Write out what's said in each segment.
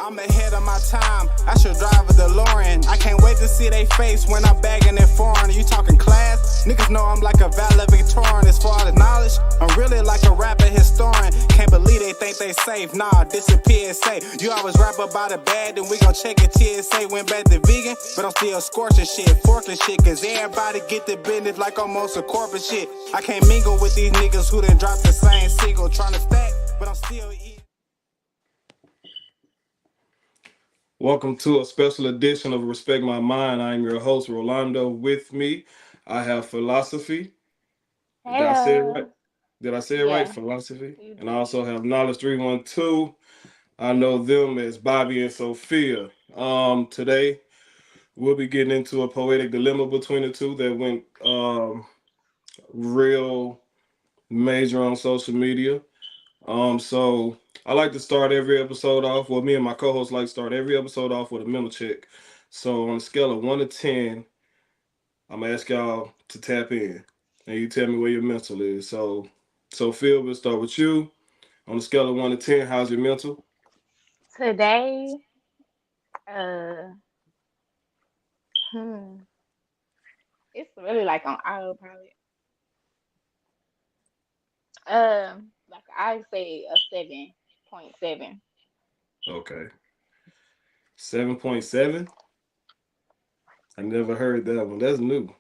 I'm ahead of my time. I should drive a DeLorean. I can't wait to see they face when I'm bagging it foreign. You talking class? Niggas know I'm like a valedictorian. As far as knowledge, I'm really like a rapper historian. Can't believe they think they safe. Nah, this is PSA. You always rap about it bad, then we gon' check it. TSA went back to vegan, but I'm still scorching shit, forking shit. Cause everybody get the business like almost a corporate shit. I can't mingle with these niggas who done dropped the same single. Trying to stack, but I'm still eating. Welcome to a special edition of Respect My Mind. I'm your host, Rolando. With me, I have Philosophy. Did I say it right? Hello. Did I say it right? Yeah, Philosophy. you And I did. also have Knowledge 312. I know them as Bobby and Sophia. Today we'll be getting into a poetic dilemma between the two that went real major on social media. So I like to start every episode off. Well, me and my co-host like to start every episode off with a mental check. So on a scale of 1 to 10, I'm gonna ask y'all to tap in, and you tell me where your mental is. So Phil, we'll start with you. On a scale of 1 to 10, how's your mental? Today, uh, hmm, it's really like on autopilot. Like I say a 7.7. Okay, 7.7. I never heard that one. That's new.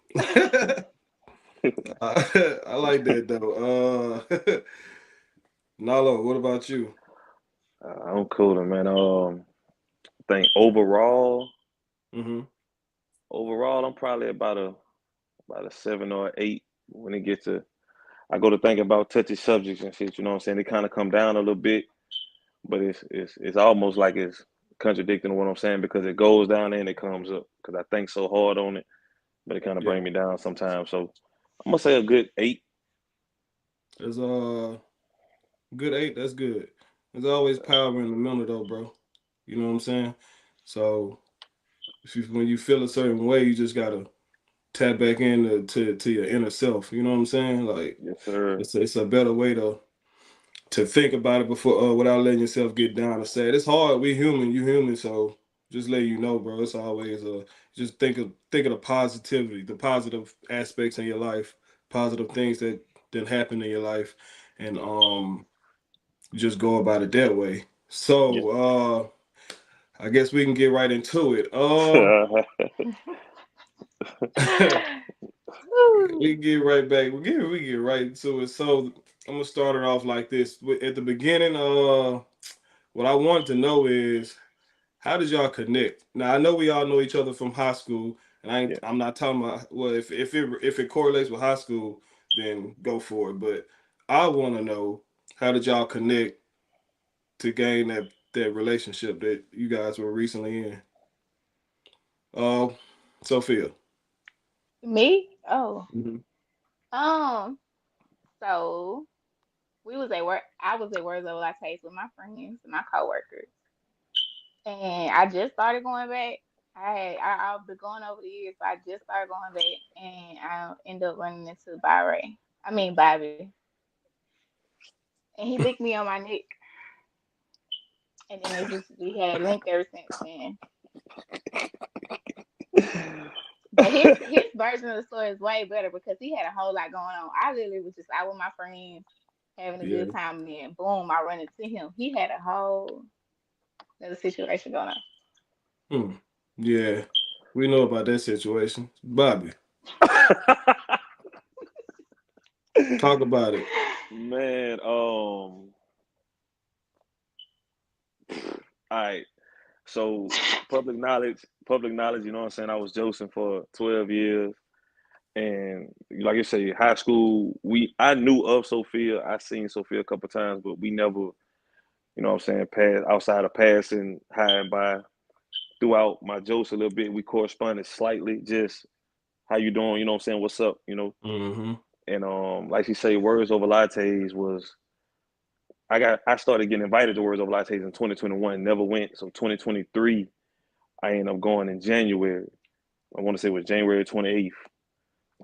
I like that though. Nalo, what about you? I'm cooler, man. I think Mm-hmm. overall, I'm probably about a 7 or 8 when it gets to. I go to think about touchy subjects and shit. You know what I'm saying? They kind of come down a little bit, but it's almost like it's contradicting what I'm saying because it goes down and it comes up because I think so hard on it, but it kind of Yeah, bring me down sometimes. So I'm gonna say a good 8. it's good 8. That's good. There's always power in the mental though, bro. You know what I'm saying? So when you feel a certain way, you just gotta tap back into to your inner self. You know what I'm saying? Like Yes, sir. it's a better way to think about it before without letting yourself get down or sad. It's hard. We human. You human. So just let you know, bro. It's always just think of the positivity, the positive aspects in your life, positive things that happen in your life, and just go about it that way. Yeah. So I guess we can get right into it. Woo. We get right back. We get right into it. So I'm gonna start it off like this. At the beginning, what I wanted to know is how did y'all connect? Now I know we all know each other from high school, and Yeah. I'm not talking about well if it correlates with high school, then go for it. But I want to know how did y'all connect to gain that relationship that you guys were recently in. Uh, Sophia. Me? Oh. Mm-hmm. Um, so we was at work. I was at Words of Lattes with my friends and my coworkers. And I just started going back. I've been going over the years, so I just started going back and I ended up running into Bobby. And he licked me on my neck. And then we had linked ever since then. But his version of the story is way better because he had a whole lot going on. I literally was just out with my friends having a Yeah. good time, and then boom, I run into him. He had a whole other situation going Hmm. Yeah. We know about that situation. Bobby, talk about it. Man, all right. So public knowledge, you know what I'm saying? I was Joseph for 12 years. And like you say, high school, I knew of Sophia. I seen Sophia a couple times, but we never, you know what I'm saying, pass outside of passing high and by. Throughout my jokes a little bit, we corresponded slightly, just how you doing, you know what I'm saying, what's up, you know. Mm-hmm. And like you say, Words Over Lattes was I started getting invited to Words Over Lattes in 2021, never went. So 2023, I ended up going in January. I want to say it was January 28th.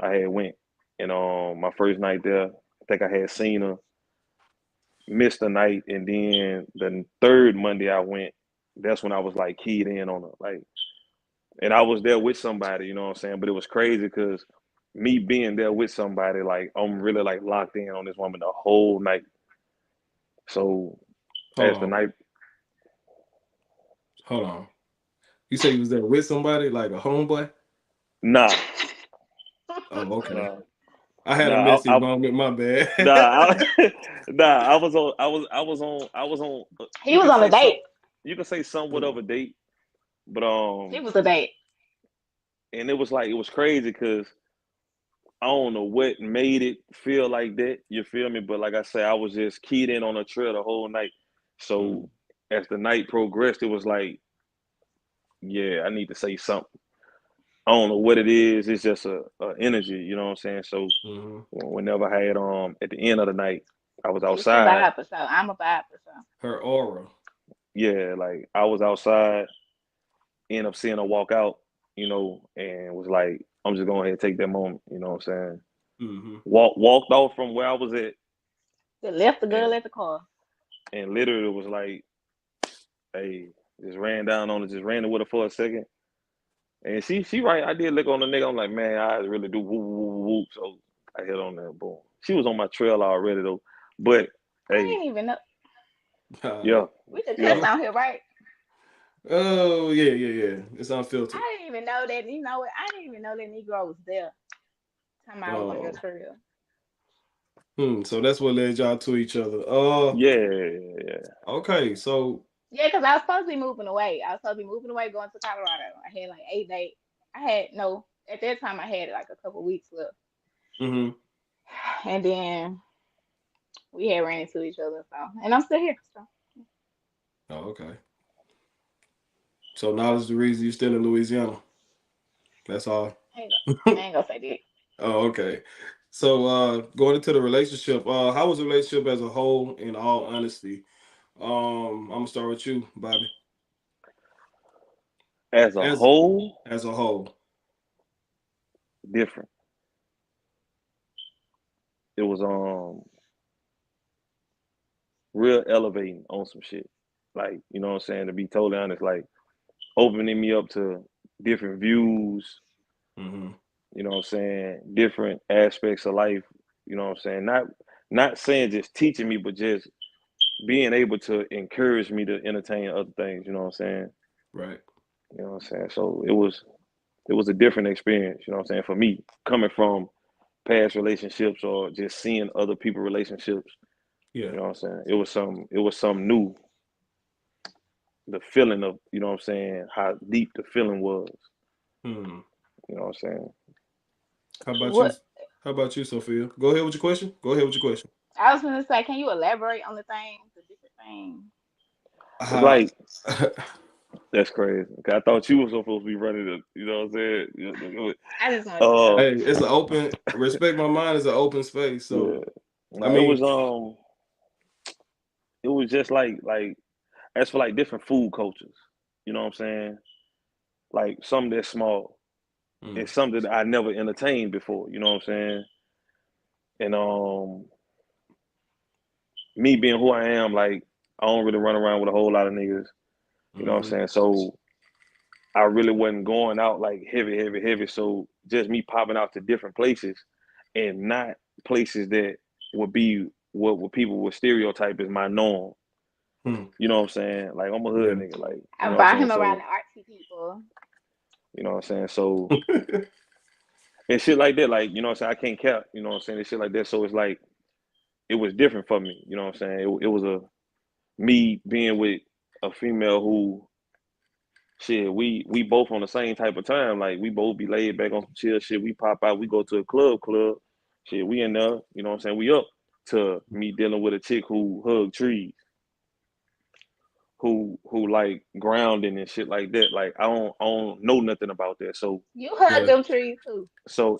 I had went. And my first night there, I think I had seen her, missed the night, and then the third Monday I went, that's when I was like keyed in on her. Like, and I was there with somebody, you know what I'm saying? But it was crazy because me being there with somebody, like I'm really like locked in on this woman the whole night. So Hold as the on, night, hold on. You say you was there with somebody, like a homeboy? nah, Oh, okay. nah, I had a nah, messy moment. My bad. nah, nah. I was on. He You was can on a say some, date. you can say somewhat of Mm, a date, but It was a date. and it was like it was crazy because I don't know what made it feel like that. You feel me? But like I said, I was just keyed in on a trail the whole night. So mm, as the night progressed, it was like, yeah, I need to say something. I don't know what it is. It's just a energy, you know what I'm saying? So mm-hmm. whenever I had at the end of the night, I was It's a outside. vibe for sure. I'm a vibe for sure. Her aura. Yeah, like I was outside, end up seeing her walk out, and was like, I'm just going ahead and take that moment, you know what I'm saying? Mm-hmm. Walked off from where I was at, They left the girl and at the car. literally was like, hey, just ran down on her, just ran it with her for a second. And she right, I did look on the nigga. I'm like, man, I really do whoop whoop whoop. So I hit on that, boom. She was on my trail already though. But I hey, didn't even know. yeah, We could cuss yeah. on here, right? Oh yeah, yeah, yeah. It's unfiltered. I didn't even know that. You know what? I didn't even know that Negro was there. Time I was on your Oh, trail. so that's what led y'all to each other. Yeah. Okay, so Yeah, because I was supposed to be moving away. I was supposed to be moving away, going to Colorado. I had like 8 days. I had no. At that time, I had like a couple weeks left, mm-hmm. and then we had ran into each other. So, and I'm still here. So, Oh, okay. So now is the reason you still in Louisiana. That's all. I ain't gonna say that. Oh, okay. So going into the relationship, how was the relationship as a whole in all honesty? I'm gonna start with you, Bobby. As a As whole, as a whole. different. It was real elevating on some shit. Like, you know what I'm saying? To be totally honest, like opening me up to different views, Mm-hmm. you know what I'm saying, different aspects of life, you know what I'm saying? Not saying just teaching me, but just being able to encourage me to entertain other things, you know what I'm saying? Right. You know what I'm saying? So it was a different experience, you know what I'm saying, for me, coming from past relationships or just seeing other people relationships, Yeah. you know what I'm saying? It was some new, the feeling of, you know what I'm saying, how deep the feeling was, Hmm. you know what I'm saying? How about you? What How about you, Sophia? Go ahead with your question. Go ahead with your question. I was gonna say, can you elaborate on the things, the different things? It's Uh, like that's crazy. 'Cause I thought you were supposed to be running the, you know what I'm saying? I just wanted to Uh know. hey, it's an open respect. My mind is an open space. So yeah. I No, it mean, was just like as for like different food cultures, you know what I'm saying? Like something that's small. mm, It's something that I never entertained before, you know what I'm saying? And me being who I am, like I don't really run around with a whole lot of niggas, you know what I'm mm-hmm, saying? So I really wasn't going out like heavy. So just me popping out to different places and not places that would be what people would stereotype as my norm. mm, You know what I'm saying? Like I'm a hood yeah. nigga, like, you I know what I'm brought saying? him around So, the artsy people. you know what I'm saying? So and shit like that, like, you know what I'm saying? I can't cap, you know what I'm saying? And shit like that. So it's like it was different for me, you know what I'm saying? It was a me being with a female who shit, we both on the same type of time. Like we both be laid back on some chill shit. We pop out, we go to a club. Shit, we in there, you know what I'm saying? We up to me dealing with a chick who hug trees, who like grounding and shit like that. Like I don't know nothing about that. So You hug Yeah. them trees too.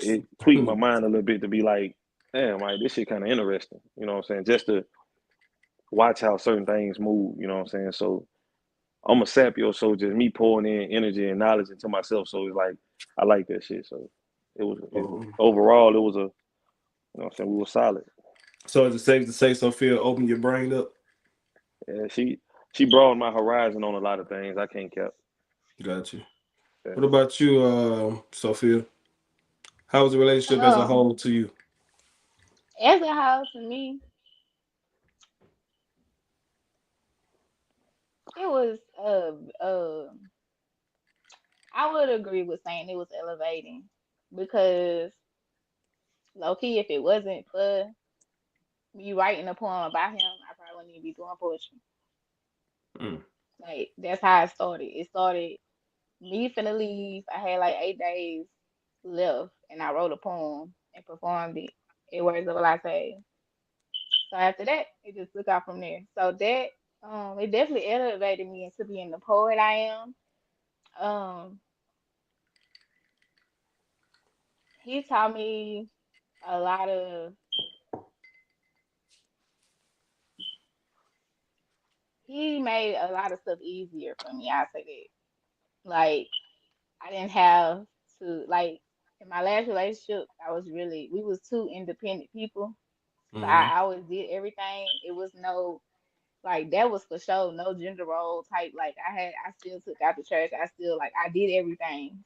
it tweaked my mind a little bit to be like, damn, like this shit kind of interesting. You know what I'm saying? Just to watch how certain things move. You know what I'm saying? So I'm a sapio, so just me pouring in energy and knowledge into myself. So it's like I like that shit. So Oh. overall it was a, you know what I'm saying, we were solid. So is it safe to say, Sophia, open your brain up? Yeah, she she broadened my horizon on a lot of things. I can't cap. Got you. Yeah. What about you, Sophia? How was the relationship as a Um, whole to you? as a whole, to me, it was I would agree with saying it was elevating because low key, if it wasn't for me writing a poem about him, I probably wouldn't even be doing poetry. Mm, Like that's how it started. It started me finna leave. I had like 8 days left, and I wrote a poem and performed it. It words of a latte. So after that, it just took off from there. So that it definitely elevated me into being the poet I am. Um, he taught me a lot of. He made a lot of stuff easier for me. I say that. Like I didn't have to like in my last relationship. I was really we was two independent people. So mm-hmm. I always did everything. It was no like that was for sure no gender role type. Like I still took out the trash. I still like I did everything.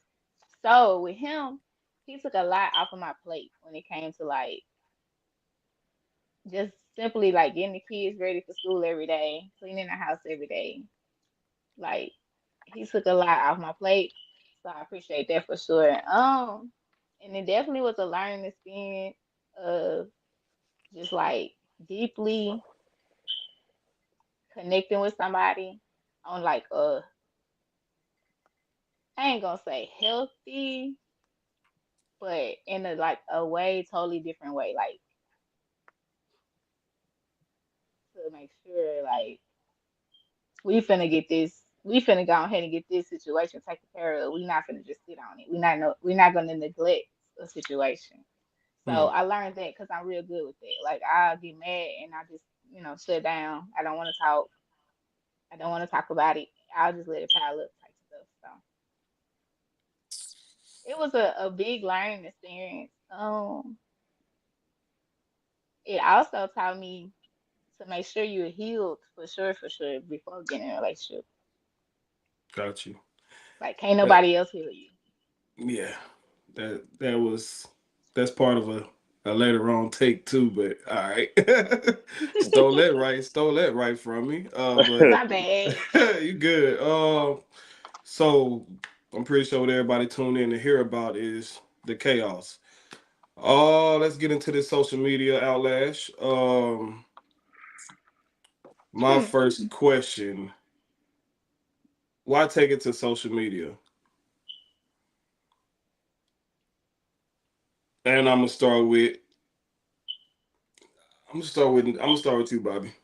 So with him, he took a lot off of my plate when it came to like just simply like getting the kids ready for school every day, cleaning the house every day. Like he took a lot off my plate. So I appreciate that for sure. And it definitely was a learning experience of just like deeply connecting with somebody on like I ain't gonna say healthy, but in a like a way totally different way. Like to make sure like we finna go ahead and get this situation taken care of. We not finna just sit on it. We're not gonna neglect a situation. So Mm, I learned that because I'm real good with that. Like I get mad and I just, shut down. I don't want to talk. I don't want to talk about it. I'll just let it pile up type stuff. So it was a big learning experience. It also taught me to make sure you're healed for sure, before getting in a relationship. got you. Like can't That, nobody else heal you. yeah, that's part of a later on take too. But all right, stole that right from me. But My bad. you good. So I'm pretty sure what everybody tuned in to hear about is the chaos. Oh, let's get into this social media outlash. My first question: why take it to social media? And I'm gonna start with you, Bobby.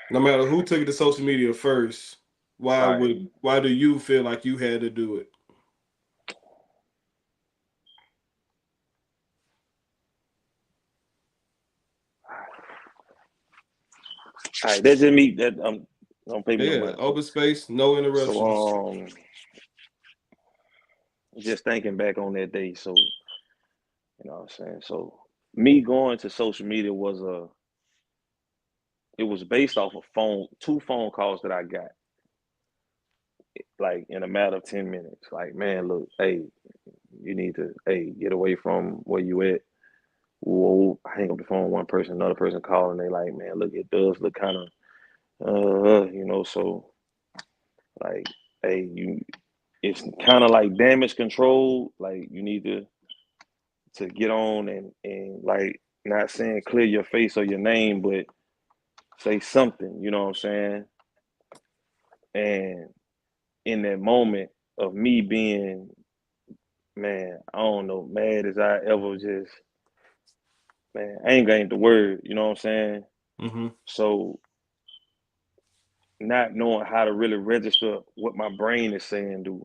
No matter who took it to social media first, All right. why do you feel like you had to do it? All right. That's just me. That don't pay me no Yeah, mind. open space, no So interruptions. just thinking back on that day. So you know what I'm saying. So me going to social media it was based off of two phone calls that I got like in a matter of 10 minutes. Like man, look, hey, you need to get away from where you at. Whoa, I hang up the phone with one person, another person calling. They like, man, look, it does look kind of, so like, hey, it's kind of like damage control. Like you need to get on and like not saying clear your face or your name, but say something. You know what I'm saying? And in that moment of me being, man, I don't know, mad as I ever just, man, anger ain't the word. You know what I'm saying? Mm-hmm. So not knowing how to really register what my brain is saying, dude,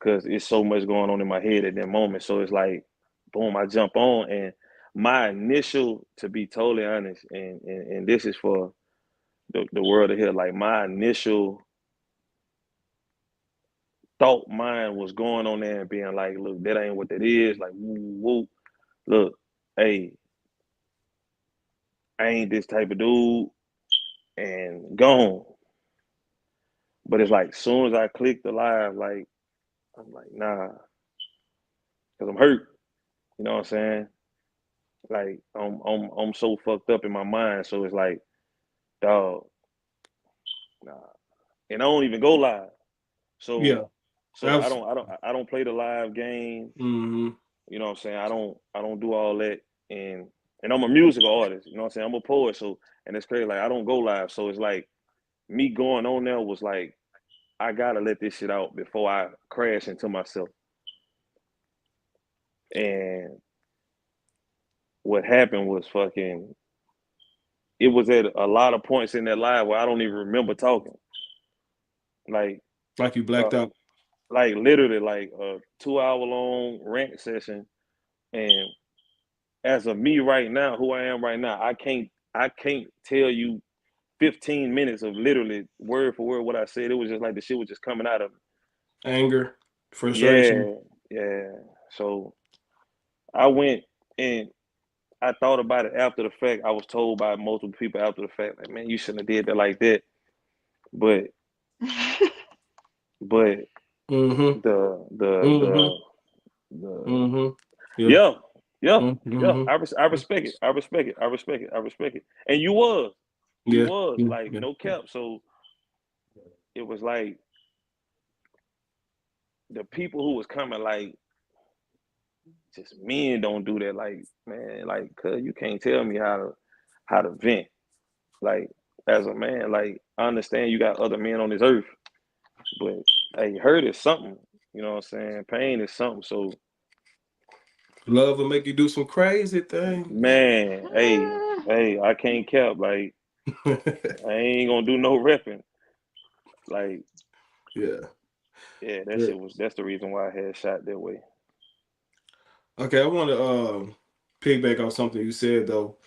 because it's so much going on in my head at that moment. So it's like, boom, I jump on, and my initial, to be totally honest, and this is for the world to hear, like my initial thought mind was going on there and being like, look, that ain't what that is. Like, woo, woo. Look, hey, I ain't this type of dude, and gone. But it's like soon as I click the live, like I'm like, nah, because I'm hurt. You know what I'm saying? Like I'm so fucked up in my mind. So it's like, dog, nah. And I don't even go live. Yeah, So that's. I don't play the live game. Mm-hmm. You know what I'm saying? I don't do all that. And I'm a musical artist. You know what I'm saying? I'm a poet. So and it's crazy. Like I don't go live. So it's like me going on there was like I gotta let this shit out before I crash into myself. And what happened was fucking. It was at a lot of points in that live where I don't even remember talking. Like, Like you blacked uh, out. like literally like a 2 hour long rant session. And as of me right now, who I am right now, I can't tell you 15 minutes of literally word for word what I said. It was just like the shit was just coming out of me. Anger, frustration. Yeah, yeah. So I went and I thought about it after the fact. I was told by multiple people after the fact, like, man, you shouldn't have did that like that. But but Mm-hmm. the the Mm-hmm. the the Mm-hmm. Yeah. yeah, yeah, yeah. Mm-hmm. I respect it. I respect it. I respect it. I respect it. And you Yeah. was Yeah. like Yeah. no cap. So it was like the people who was coming, like just men don't do that. Like man, like cuz you can't tell me how to vent. Like as a man, like I understand you got other men on this earth, but hey, hurt is something. You know what I'm saying? Pain is something. So Love will make you do some crazy things. man, hey, I can't cap. Like I ain't gonna do no repping. Like Yeah. yeah, that Yeah. shit was. That's the reason why I had shot that way. Okay, I want to piggyback on something you said though.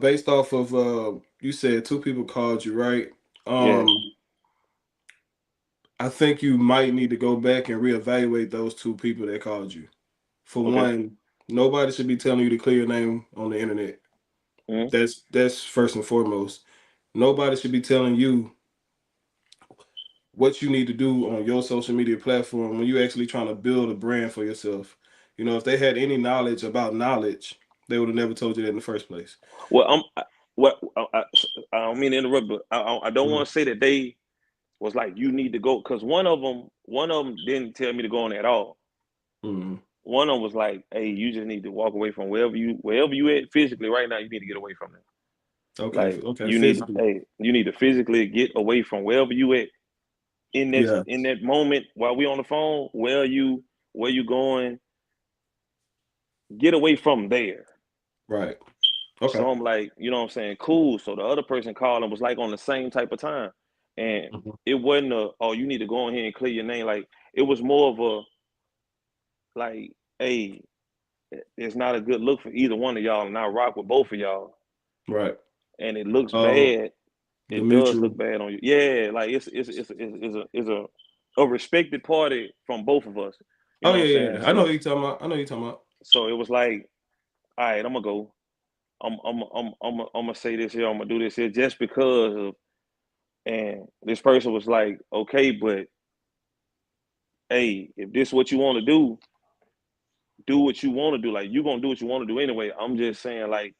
Based off of you said two people called you, right? Yeah. Um, I think you might need to go back and reevaluate those two people that called you. For Okay. one, nobody should be telling you to clear your name on the internet. Hmm. That's first and foremost. Nobody should be telling you what you need to do on your social media platform when you're actually trying to build a brand for yourself. You know, if they had any knowledge about knowledge, they would have never told you that in the first place. Well, what I don't mean to interrupt, but I don't Mm-hmm. want to say that they was like you need to go because one of them didn't tell me to go on at all. Mm-hmm. One of them was like, hey, you just need to walk away from wherever you at physically right now. You need to get away from them. Okay, Like okay, you need, physically. hey, you need to physically get away from wherever you at Yeah, in that moment while we on the phone. Where you going? Get away from there. right. Okay. So I'm like, you know what I'm saying? Cool. So the other person called and was like on the same type of time. And Mhm. it wasn't oh, you need to go in here and clear your name. Like it was more of a like, hey, it's not a good look for either one of y'all, and I rock with both of y'all. Right. And it looks Oh, bad. the It does mutual. look bad on you. Yeah, like it's a respected party from both of us. You Oh know yeah, what I'm yeah, saying? yeah. I know So what you're talking about. I know what you're talking about. so it was like, all right, I'm gonna go. I'm gonna say this here. I'm gonna do this here just because of. And this person was like, okay, but hey, if this is what you want to do what you want to do. Like you're gonna do what you want to do anyway. I'm just saying, like,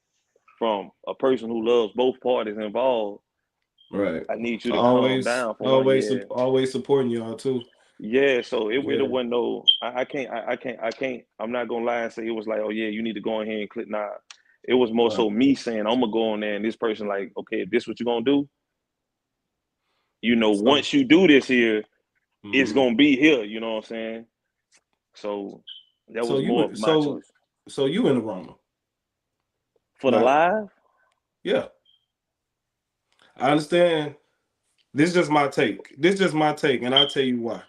from a person who loves both parties involved, Right. I need you to calm Always, down for one. always, Yeah. always supporting y'all too. Yeah, so it Yeah. wasn't no. I can't. I'm not gonna lie and say it was like, oh yeah, you need to go in here and click. Nah, it was more Right. so me saying I'm gonna go in there, and this person like, okay, if this what you gonna do, So, once you do this here, it's mhm. gonna be here. You know what I'm saying? So that so was more you, of my so, choice so you in the wrong. for the Not, live. yeah. I understand. This is just my take. This is just my take, and I'll tell you why.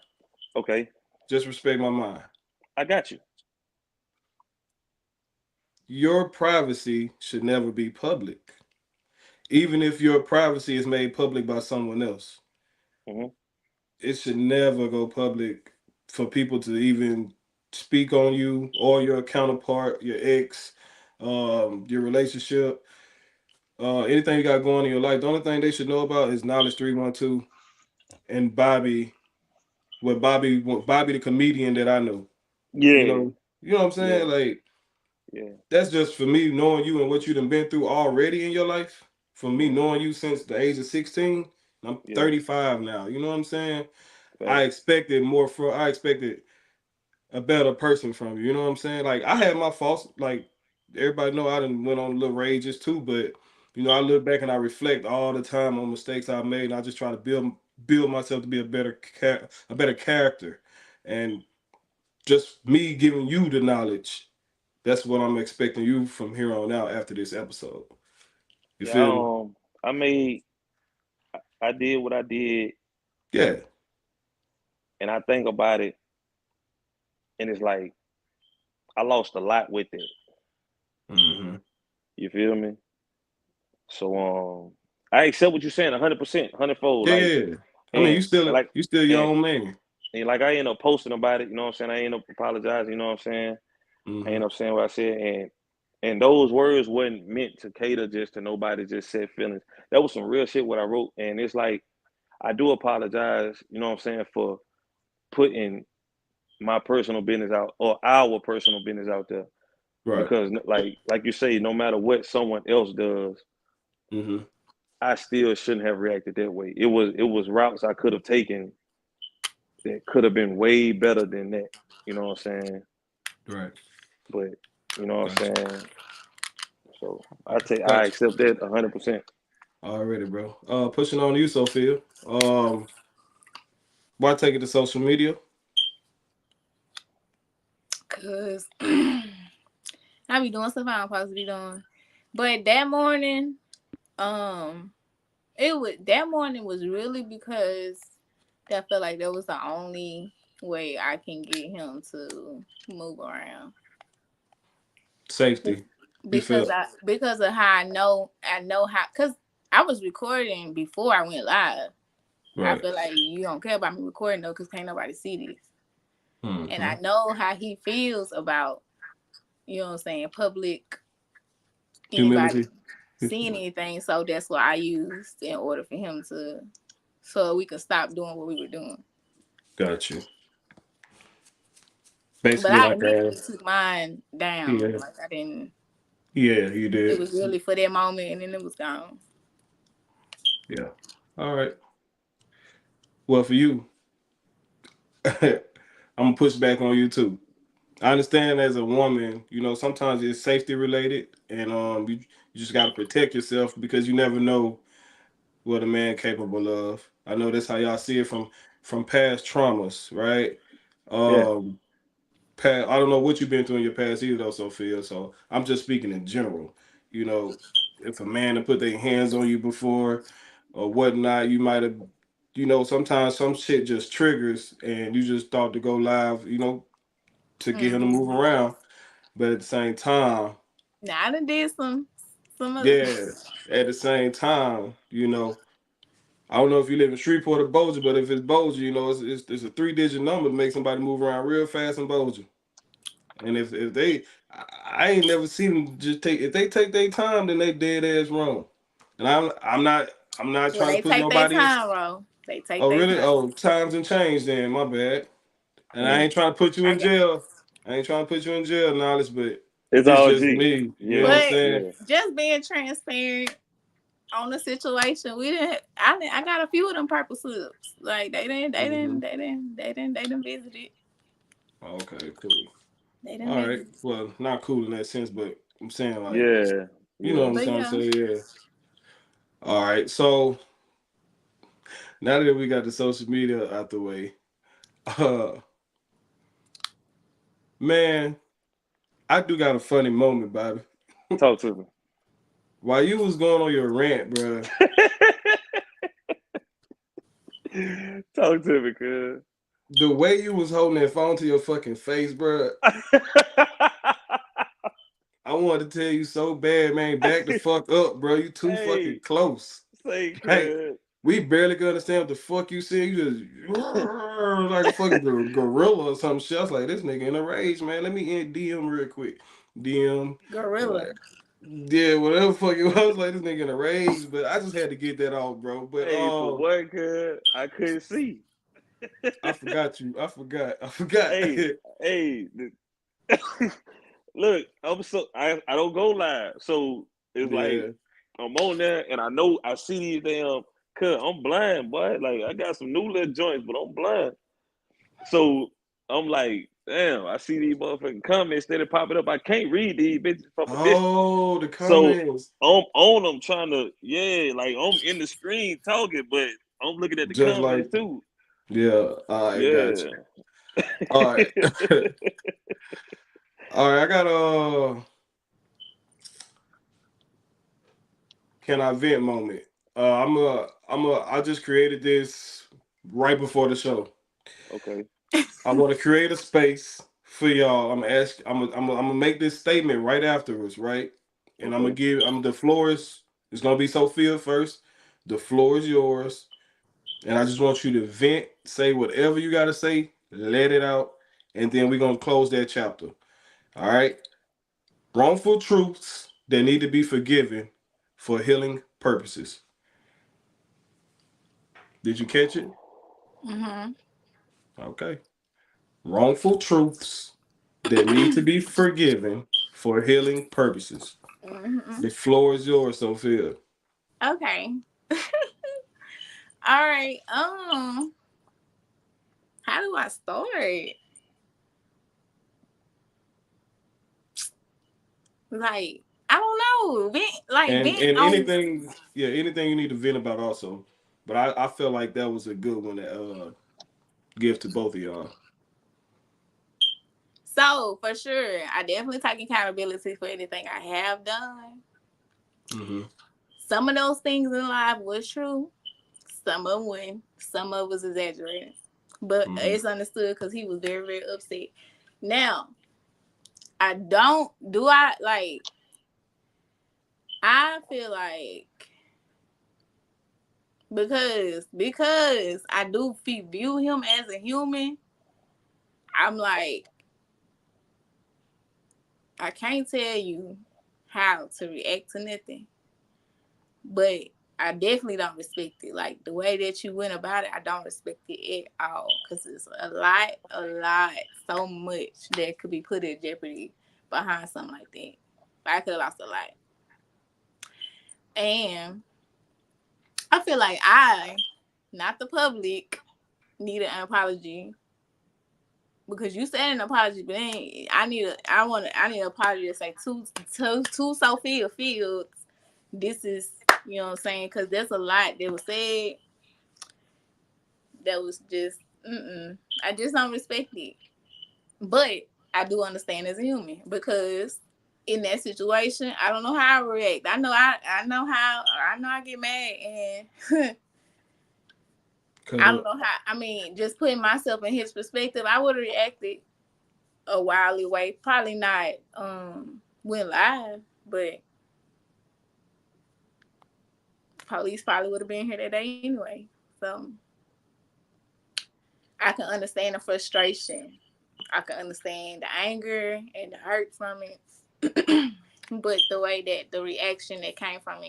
Okay, Just respect my mind. I got you. Your privacy should never be public, even if your privacy is made public by someone else. Hmm. It should never go public for people to even speak on you or your counterpart, your ex, your relationship. Anything you got going in your life, the only thing they should know about is Knowledge 312 and Bobby. What Bobby the comedian that I know. You Yeah, know, you know what I'm yeah, saying? Like yeah, that's just for me knowing you and what you done been through already in your life. For me yeah, knowing you since the age of 16, I'm yeah. 35 now. You know what I'm saying? I Facts. expected more from. I expected a better person from you. You know what I'm saying? Like I had my faults. Like everybody know, I done went on little rages too. But I look back and I reflect all the time on mistakes I made, and I just try to build myself to be a better character, and just me giving you the knowledge. That's what I'm expecting you from here on out after this episode. You Yeah, feel me? I made, I did what I did, Yeah. and I think about it, and it's like I lost a lot with it. Hmm. You feel me? So I accept what you're saying, 100%, hundredfold. Yeah, Like, yeah, yeah. I mean, and like, you still your and, own man. and like I end up posting about it. You know what I'm saying? I end up apologizing. You know what I'm saying? I Hmm. end up saying what I said, and those words wasn't meant to cater just to nobody. Just said feelings. That was some real shit what I wrote, and it's like I do apologize. You know what I'm saying for putting my personal business out or our personal business out there Right. because like you say, no matter what someone else does, Hmm. I still shouldn't have reacted that way. It was routes I could have taken that could have been way better than that. You know what I'm saying? Right. But you know what I'm Gotcha. saying? So I Gotcha. accept that 100%. Already, bro. Pushing on you, Sophia. Why take it to social media? Cause I be doing stuff I'm supposed to be doing. But that morning, um, that morning was really because I felt like that was the only way I can get him to move around. Safety. You Because feel? of how I know how, cause I was recording before I went live. I Right. feel like you don't care about me recording though, cause can't nobody see this. And Hmm. I know how he feels about, you know what I'm saying, public, anybody Humility. seeing anything. So that's what I used in order for him to, so we could stop doing what we were doing. Got you. But Basically, I like immediately took mine down. yeah, Like I didn't. yeah, you It did. was really for that moment, and then it was gone. Yeah. All right. Well, for you, I'm gonna push back on you too. I understand as a woman, sometimes it's safety related, and you just got to protect yourself because you never know what a man capable of. I know that's how y'all see it from past traumas, right? Yeah. Um, I don't know what you've been through in your past either, though, Sophia. So I'm just speaking in general. You know, if a man had put their hands on you before or whatnot, you might have. Sometimes some shit just triggers, and you just thought to go live. To get him to move Mm-hmm. around. But at the same time, Now I done did some other yeah, things. at the same time, I don't know if you live in Shreveport or Bossier, but if it's Bossier, it's a 3-digit number to make somebody move around real fast in Bossier. And if they, I ain't never seen them just take. If they take their time, then they dead ass wrong. And I'm not Well, trying to they put take their nobody in. time, bro. They take Oh their really? time. Oh, times and changed. Then my bad. And I Mm. ain't trying to put you I in got, jail. I ain't trying to put you in jail, knowledge, but It's this all just G. me. You know what I'm Yeah, but saying? yeah. just being transparent on the situation, we didn't. I got a few of them purple slips. Like Hmm. they didn't visit it. Okay, cool. They didn't All right. visit it. Well, not cool in that sense, but I'm saying like, Yeah, you know yeah. what I'm But trying to yeah, say. Yeah. All right. So now that we got the social media out the way, uh, man, I do got a funny moment, Bobby. Talk to me. While you was going on your rant, bro, Talk to me, cuz. the way you was holding that phone to your fucking face, bro, I wanted to tell you so bad, man. Back the fuck up, bro. You too fucking Hey, close. say, Like, cuz. we barely could understand what the fuck you said. You just like a fucking gorilla or some shit. I was like, this nigga in a rage, man. Let me DM real quick. DM, gorilla. like, Yeah, whatever fuck it was. I was like, this nigga in a rage, but I just had to get that off, bro. But Hey, for what? Cause I couldn't see. I forgot you. I forgot. Hey, hey, look, I don't go live, so it's like Yeah. I'm on there and I know I see these damn. Cause I'm blind, boy. Like I got some new little joints, but I'm blind. So I'm like, damn, I see these motherfucking comments that are popping up. I can't read these bitches from a distance. Oh, the So comments. I'm on them trying to, yeah, like I'm in the screen talking, but I'm looking at the Just comments like, too. yeah, I got Yeah. you. All right. All right, I got can I vent moment. I just created this right before the show. Okay. I want to create a space for y'all. I'm gonna make this statement right afterwards, right? And Okay. the floor is it's gonna be Sophia first. The floor is yours. And I just want you to vent, say whatever you gotta say, let it out, and then we're gonna close that chapter. All right. Wrongful truths that need to be forgiven for healing purposes. Did you catch it? Mm-hmm. Okay. Wrongful truths that need to be forgiven for healing purposes. Mm-hmm. The floor is yours, Sophia. Okay. All right. How do I start? Like, I don't know. Vent And on. anything, yeah, anything you need to vent about also. But I felt like that was a good one to give to both of y'all. So for sure, I definitely take accountability for anything I have done. Mm-hmm. Some of those things in life was true. Some of them weren't. Some of it was exaggerated. But Mm-hmm. it's understood because he was very, very upset. Now, I don't do I like I feel like because I do view him as a human, I'm like, I can't tell you how to react to nothing, but I definitely don't respect it. Like the way that you went about it, I don't respect it at all because it's a lot, so much that could be put in jeopardy behind something like that. I could have lost a lot, and I feel like not the public, need an apology because you said an apology, but then I need an apology to say to Sophia Fields. This is, you know what I'm saying, because there's a lot that was said that was just I just don't respect it. But I do understand as a human because in that situation, I don't know how I react. I know I get mad and I don't know how. I mean, just putting myself in his perspective, I would have reacted a wildly way. Probably not went live, but police probably would have been here that day anyway. So I can understand the frustration. I can understand the anger and the hurt from it. But the way that the reaction that came from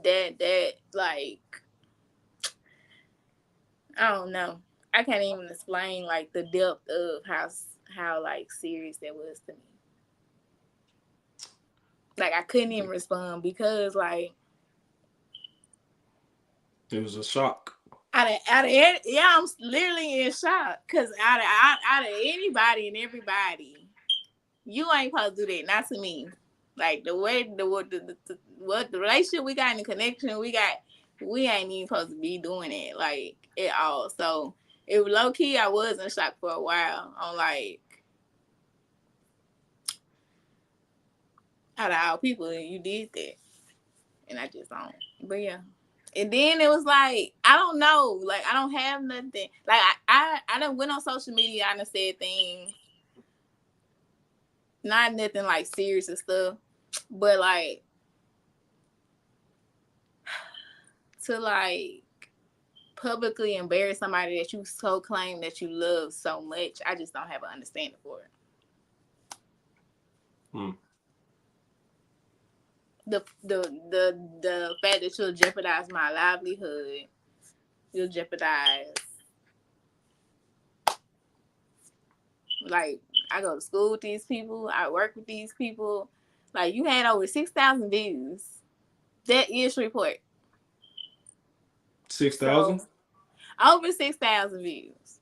that like I don't know. I can't even explain like the depth of how like serious that was to me. Like I couldn't even respond because like It was a shock. yeah, I'm literally in shock because out of anybody and everybody, you ain't supposed to do that. Not to me. Like the way what the relationship we got and the connection we got, we ain't even supposed to be doing it like at all. So it was low key. I was in shock for a while. I'm like, out of all people, you did that, and I just don't. But yeah. And then it was like, I don't know. Like, I don't have nothing. Like, I done went on social media. I done said things. Not nothing, like, serious and stuff. But, like, to, like, publicly embarrass somebody that you so claim that you love so much, I just don't have an understanding for it. Hmm. the fact that you'll jeopardize my livelihood, you'll jeopardize, like, I go to school with these people, I work with these people. Like, you had over 6,000 views. That is report. 6,000? So over 6,000 views.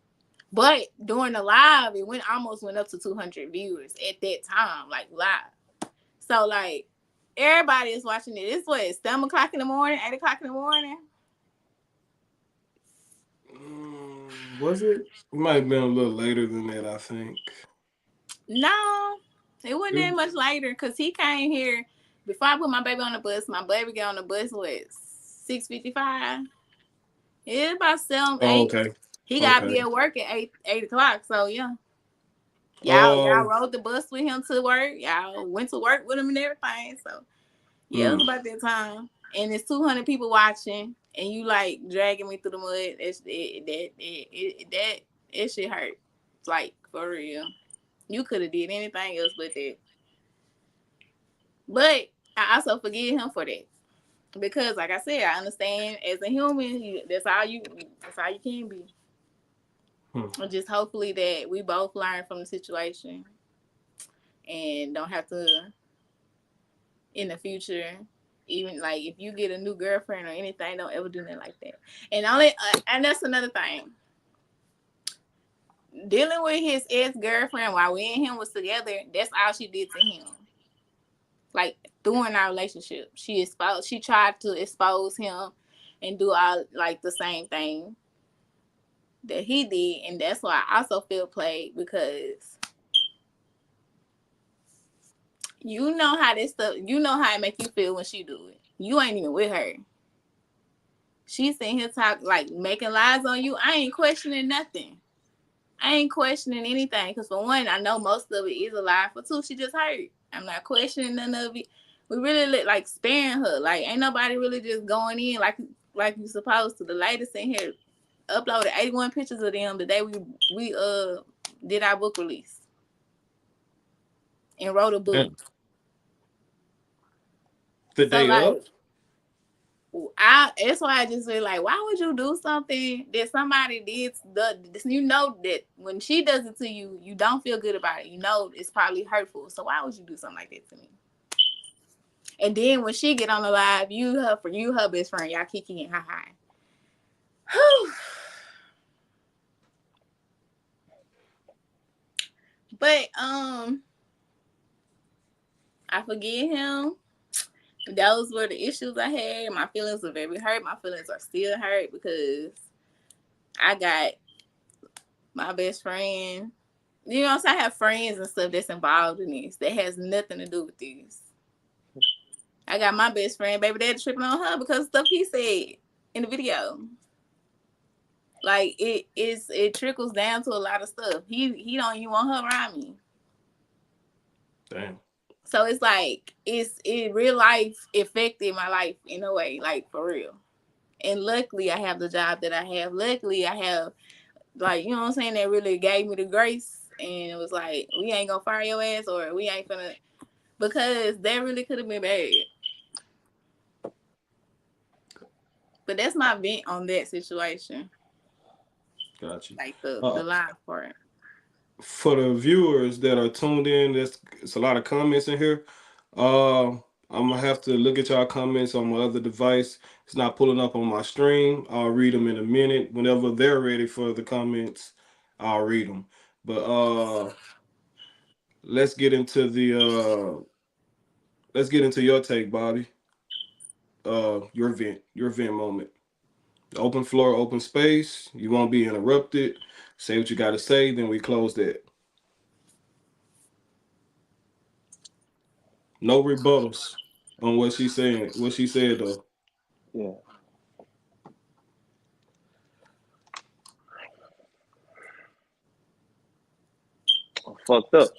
But during the live, it almost went up to 200 viewers at that time, like live. So like everybody is watching it. It's what, 7 o'clock in the morning, 8 o'clock in the morning. Was it? It might have been a little later than that, I think. No, it wasn't that much later because he came here before I put my baby on the bus. My baby got on the bus what, 6:55. It's about 7, Oh, 8. okay. He got to be Okay. at work at 8 o'clock. So yeah. Y'all Um, rode the bus with him to work. Y'all went to work with him and everything. So yeah, it was about that time. And it's 200 people watching, and you like dragging me through the mud. That shit hurt. Like for real. You could have did anything else but that. But I also forgive him for that. Because like I said, I understand as a human, that's all you can be. And just hopefully that we both learn from the situation and don't have to in the future, even like if you get a new girlfriend or anything, don't ever do nothing like that. And that's another thing. Dealing with his ex-girlfriend while we and him was together, that's all she did to him. Like during our relationship, she tried to expose him and do all like the same thing that he did, and that's why I also feel played because you know how this stuff, you know how it make you feel when she do it. You ain't even with her. She's sitting here like making lies on you. I ain't questioning nothing. I ain't questioning anything because for one, I know most of it is a lie. For two, she just hurt. I'm not questioning none of it. We really like sparing her. Like ain't nobody really just going in like you supposed to. The latest in here uploaded 81 pictures of them the day we did our book release and wrote a book. The day like, up? That's why I just feel like, why would you do something that somebody did? You know that when she does it to you, you don't feel good about it. You know it's probably hurtful. So why would you do something like that to me? And then when she get on the live, her best friend, y'all kiki and hi. But I forgive him. Those were the issues I had. My feelings were very hurt. My feelings are still hurt because I got my best friend. You know what I'm saying? I have friends and stuff that's involved in this that has nothing to do with this. I got my best friend, baby daddy, tripping on her because of stuff he said in the video. Like it trickles down to a lot of stuff. He don't even want her around me. Damn. So it's like it real life affected my life in a way, like for real. And luckily I have the job that I have. Luckily I have, like, you know what I'm saying, that really gave me the grace. And it was like, we ain't gonna fire your ass or we ain't gonna, because that really could have been bad. But that's my vent on that situation. Got you. Like the live part. For the viewers that are tuned in, it's a lot of comments in here. I'm gonna have to look at y'all comments on my other device. It's not pulling up on my stream. I'll read them in a minute. Whenever they're ready for the comments, I'll read them. But let's get into your take, Bobby. Your vent moment. Open floor, open space. You won't be interrupted. Say what you got to say. Then we close that. No rebuttals on what she's saying. What she said though. Yeah. I'm fucked up.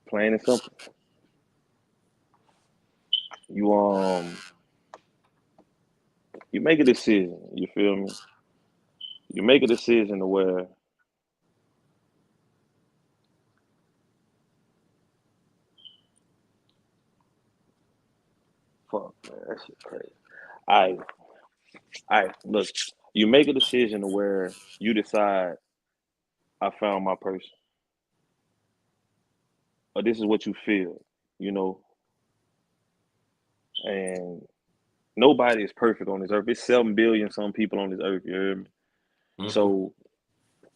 Plain and simple. You make a decision, you feel me? You make a decision to where Fuck, man, that shit crazy. I look. You make a decision to where you decide I found my person, or this is what you feel, you know. And nobody is perfect on this earth. It's 7 billion some people on this earth. You hear me? So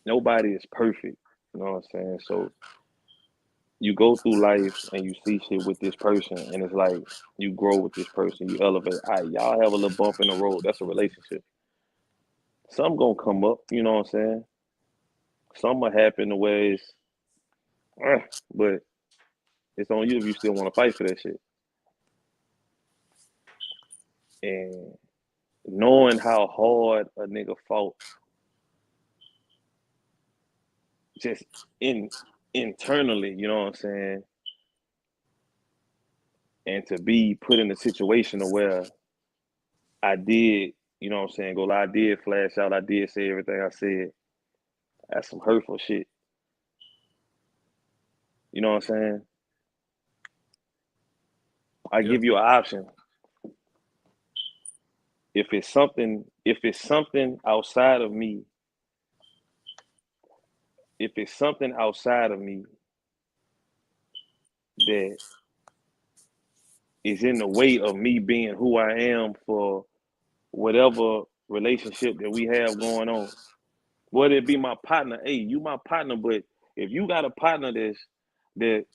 nobody is perfect. You know what I'm saying? So you go through life and you see shit with this person, and it's like you grow with this person, you elevate. All right, y'all have a little bump in the road. That's a relationship. Something gonna come up, you know what I'm saying? Something will happen the way it's, but it's on you if you still want to fight for that shit. And knowing how hard a nigga fought, just internally, you know what I'm saying? And to be put in a situation where I did, you know what I'm saying, go, I did flash out, I did say everything I said. That's some hurtful shit. You know what I'm saying? I give you an option. If it's something outside of me, if it's something outside of me that is in the way of me being who I am for whatever relationship that we have going on, whether it be my partner, hey, you my partner, but if you got a partner that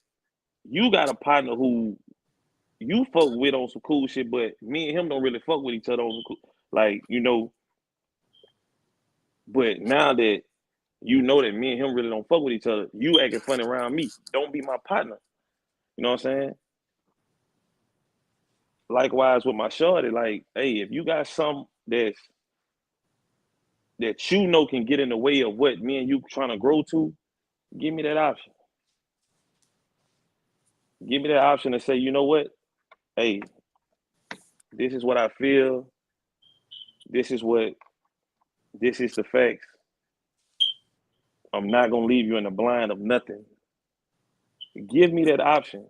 you got a partner who you fuck with on some cool shit, but me and him don't really fuck with each other on some cool, like, you know, but now that you know that me and him really don't fuck with each other, you acting funny around me. Don't be my partner. You know what I'm saying? Likewise with my shorty, like, hey, if you got something that you know can get in the way of what me and you trying to grow to, give me that option. Give me that option to say, you know what? Hey, this is what I feel. This is the facts. I'm not gonna leave you in the blind of nothing. Give me that option.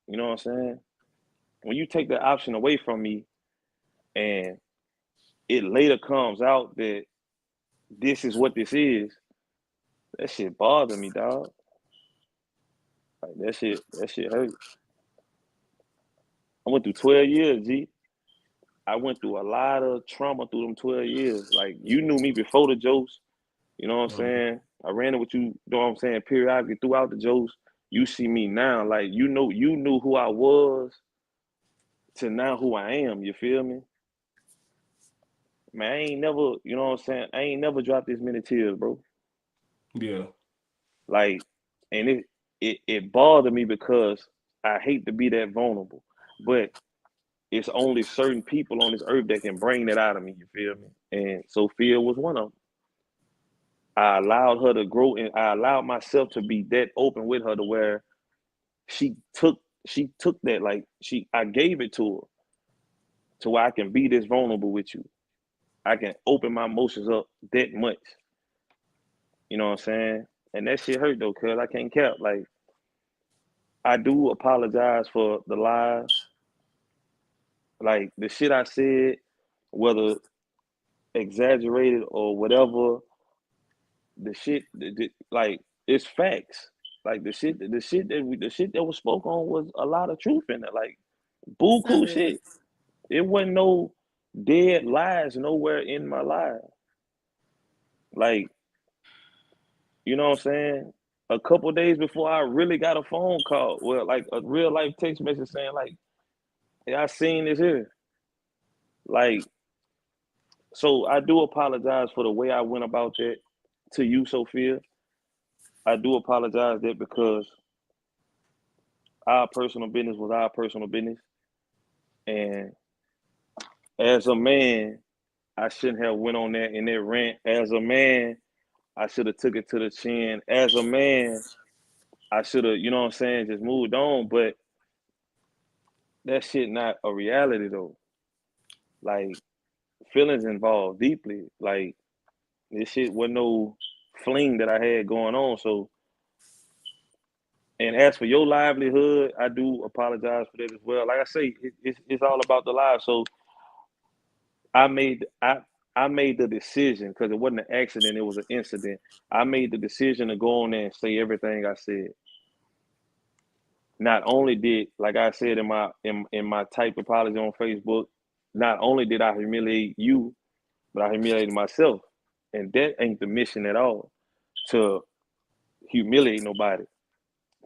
You know what I'm saying? When you take that option away from me and it later comes out that this is what this is, that shit bothers me, dog. Like that shit hurt. I went through 12 years, G. I went through a lot of trauma through them 12 years. Like, you knew me before the jokes. You know what I'm saying? I ran it with you know what I'm saying, periodically throughout the jokes. You see me now, like, you knew who I was to now who I am. You feel me? Man, I ain't never, you know what I'm saying? I ain't never dropped this many tears, bro. Yeah. Like, and it bothered me because I hate to be that vulnerable, but it's only certain people on this earth that can bring that out of me. You feel me? And Sophia was one of them. I allowed her to grow, and I allowed myself to be that open with her to where she took that, like, I gave it to her to where I can be this vulnerable with you. I can open my emotions up that much. You know what I'm saying? And that shit hurt though, cause I can't cap. Like, I do apologize for the lies. Like, the shit I said, whether exaggerated or whatever, the shit like, it's facts. Like, the shit that was spoke on was a lot of truth in it. Like, buku shit. It wasn't no dead lies nowhere in my life. Like, you know what I'm saying? A couple days before I really got a phone call, well, like a real life text message saying, like, hey, I seen this here. Like, so I do apologize for the way I went about that to you, Sophia. I do apologize that because our personal business was our personal business. And as a man, I shouldn't have went on that in that rant. As a man, I should have took it to the chin. As a man, I should have, you know what I'm saying, just moved on. But that shit not a reality though. Like, feelings involved deeply. Like, this shit wasn't no fling that I had going on. So, And as for your livelihood, I do apologize for that as well. Like I say, it's all about the life. So I made I I made the decision because it wasn't an accident; it was an incident. I made the decision to go on there and say everything I said. Not only did, like I said in my typed apology on Facebook, not only did I humiliate you, but I humiliated myself, and that ain't the mission at all to humiliate nobody.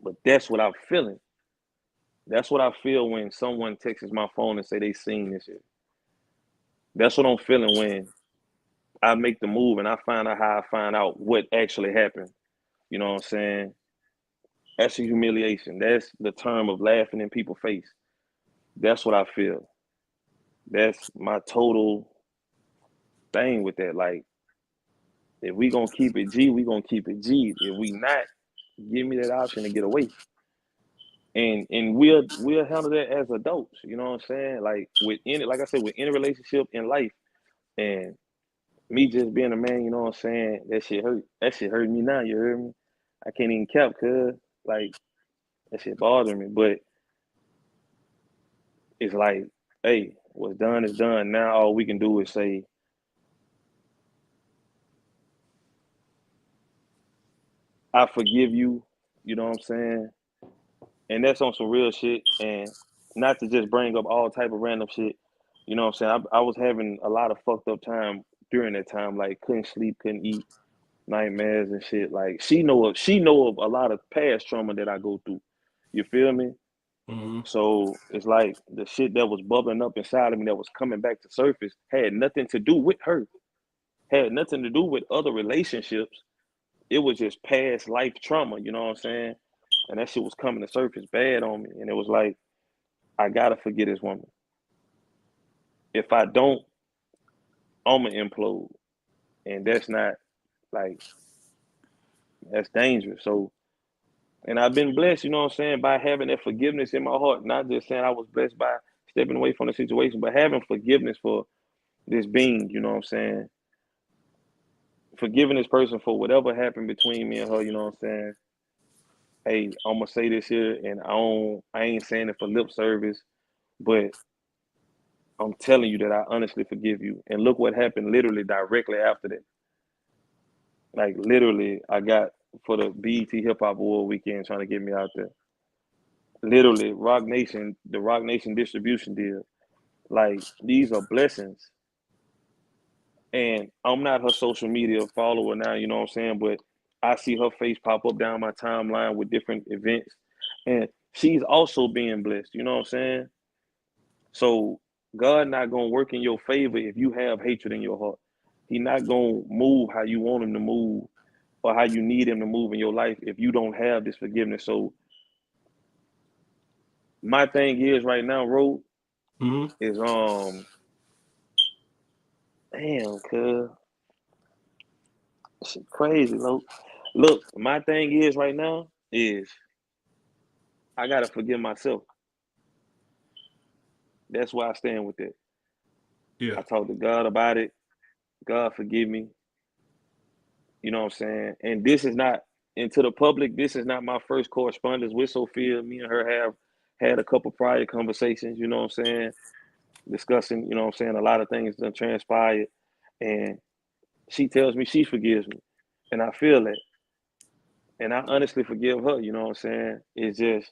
But that's what I'm feeling. That's what I feel when someone texts my phone and say they seen this shit. That's what I'm feeling when I make the move and I find out how I find out what actually happened. You know what I'm saying? That's a humiliation. That's the term of laughing in people's face. That's what I feel. That's my total thing with that. Like, if we gonna keep it G, we gonna keep it G. If we not, give me that option to get away. And we'll handle that as adults. You know what I'm saying? Like with any, like I said, with any relationship in life, and me just being a man, you know what I'm saying? That shit hurt. That shit hurt me now. You heard me? I can't even cap, cause like that shit bothering me. But it's like, hey, what's done is done. Now all we can do is say, I forgive you. You know what I'm saying? And that's on some real shit. And not to just bring up all type of random shit. You know what I'm saying? I was having a lot of fucked up time during that time. Like couldn't sleep, couldn't eat, nightmares and shit. Like she know of a lot of past trauma that I go through. You feel me? Mm-hmm. So it's like the shit that was bubbling up inside of me that was coming back to surface had nothing to do with her. Had nothing to do with other relationships. It was just past life trauma, you know what I'm saying? And that shit was coming to surface bad on me. And it was like, I gotta forget this woman. If I don't, I'ma implode. And that's not like that's dangerous. So and I've been blessed, you know what I'm saying, by having that forgiveness in my heart. Not just saying I was blessed by stepping away from the situation, but having forgiveness for this being, you know what I'm saying? Forgiving this person for whatever happened between me and her, you know what I'm saying? Hey, I'm gonna say this here, and I ain't saying it for lip service, but I'm telling you that I honestly forgive you. And look what happened literally directly after that. Like literally, I got for the BET Hip Hop Award weekend trying to get me out there. Literally, Rock Nation, the Rock Nation distribution deal. Like these are blessings. And I'm not her social media follower now, you know what I'm saying? But I see her face pop up down my timeline with different events. And she's also being blessed, you know what I'm saying? So God not gonna work in your favor if you have hatred in your heart. He not gonna move how you want him to move or how you need him to move in your life if you don't have this forgiveness. So my thing is right now, Ro, Mm-hmm. is damn, cuz shit crazy, look. Look, my thing is right now is I gotta forgive myself. That's why I stand with it. Yeah. I talked to God about it. God forgive me. You know what I'm saying? And this is not, and to the public, this is not my first correspondence with Sophia. Me and her have had a couple prior conversations, you know what I'm saying? Discussing, you know what I'm saying, a lot of things that transpired. And she tells me she forgives me. And I feel that. And I honestly forgive her, you know what I'm saying? It's just,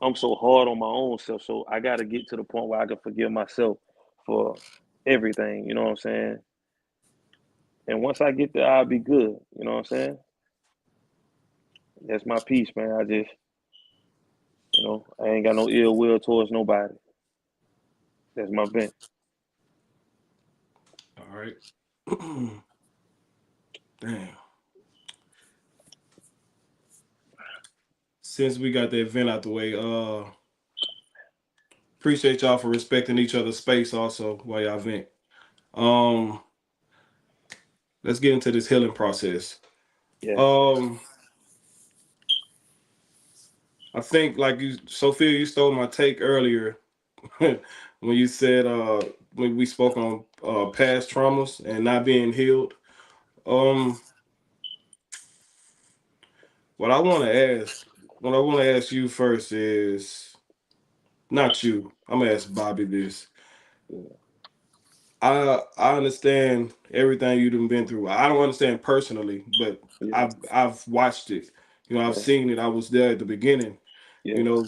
I'm so hard on my own self. So I got to get to the point where I can forgive myself for everything, you know what I'm saying? And once I get there, I'll be good, you know what I'm saying? That's my peace, man. I just, I ain't got no ill will towards nobody. That's my vent. All right. Damn. Since we got that event out the way, appreciate y'all for respecting each other's space also while y'all vent. Um, let's get into this healing process. Yeah, Um, I think like you, Sophia, you stole my take earlier when you said when we spoke on past traumas and not being healed. Um, what I want to ask what I want to ask you first is not you. I'm gonna ask Bobby this. I understand everything you've been through. I don't understand personally, but Yeah, I've watched it. I've yeah, seen it. I was there at the beginning. yeah. You know,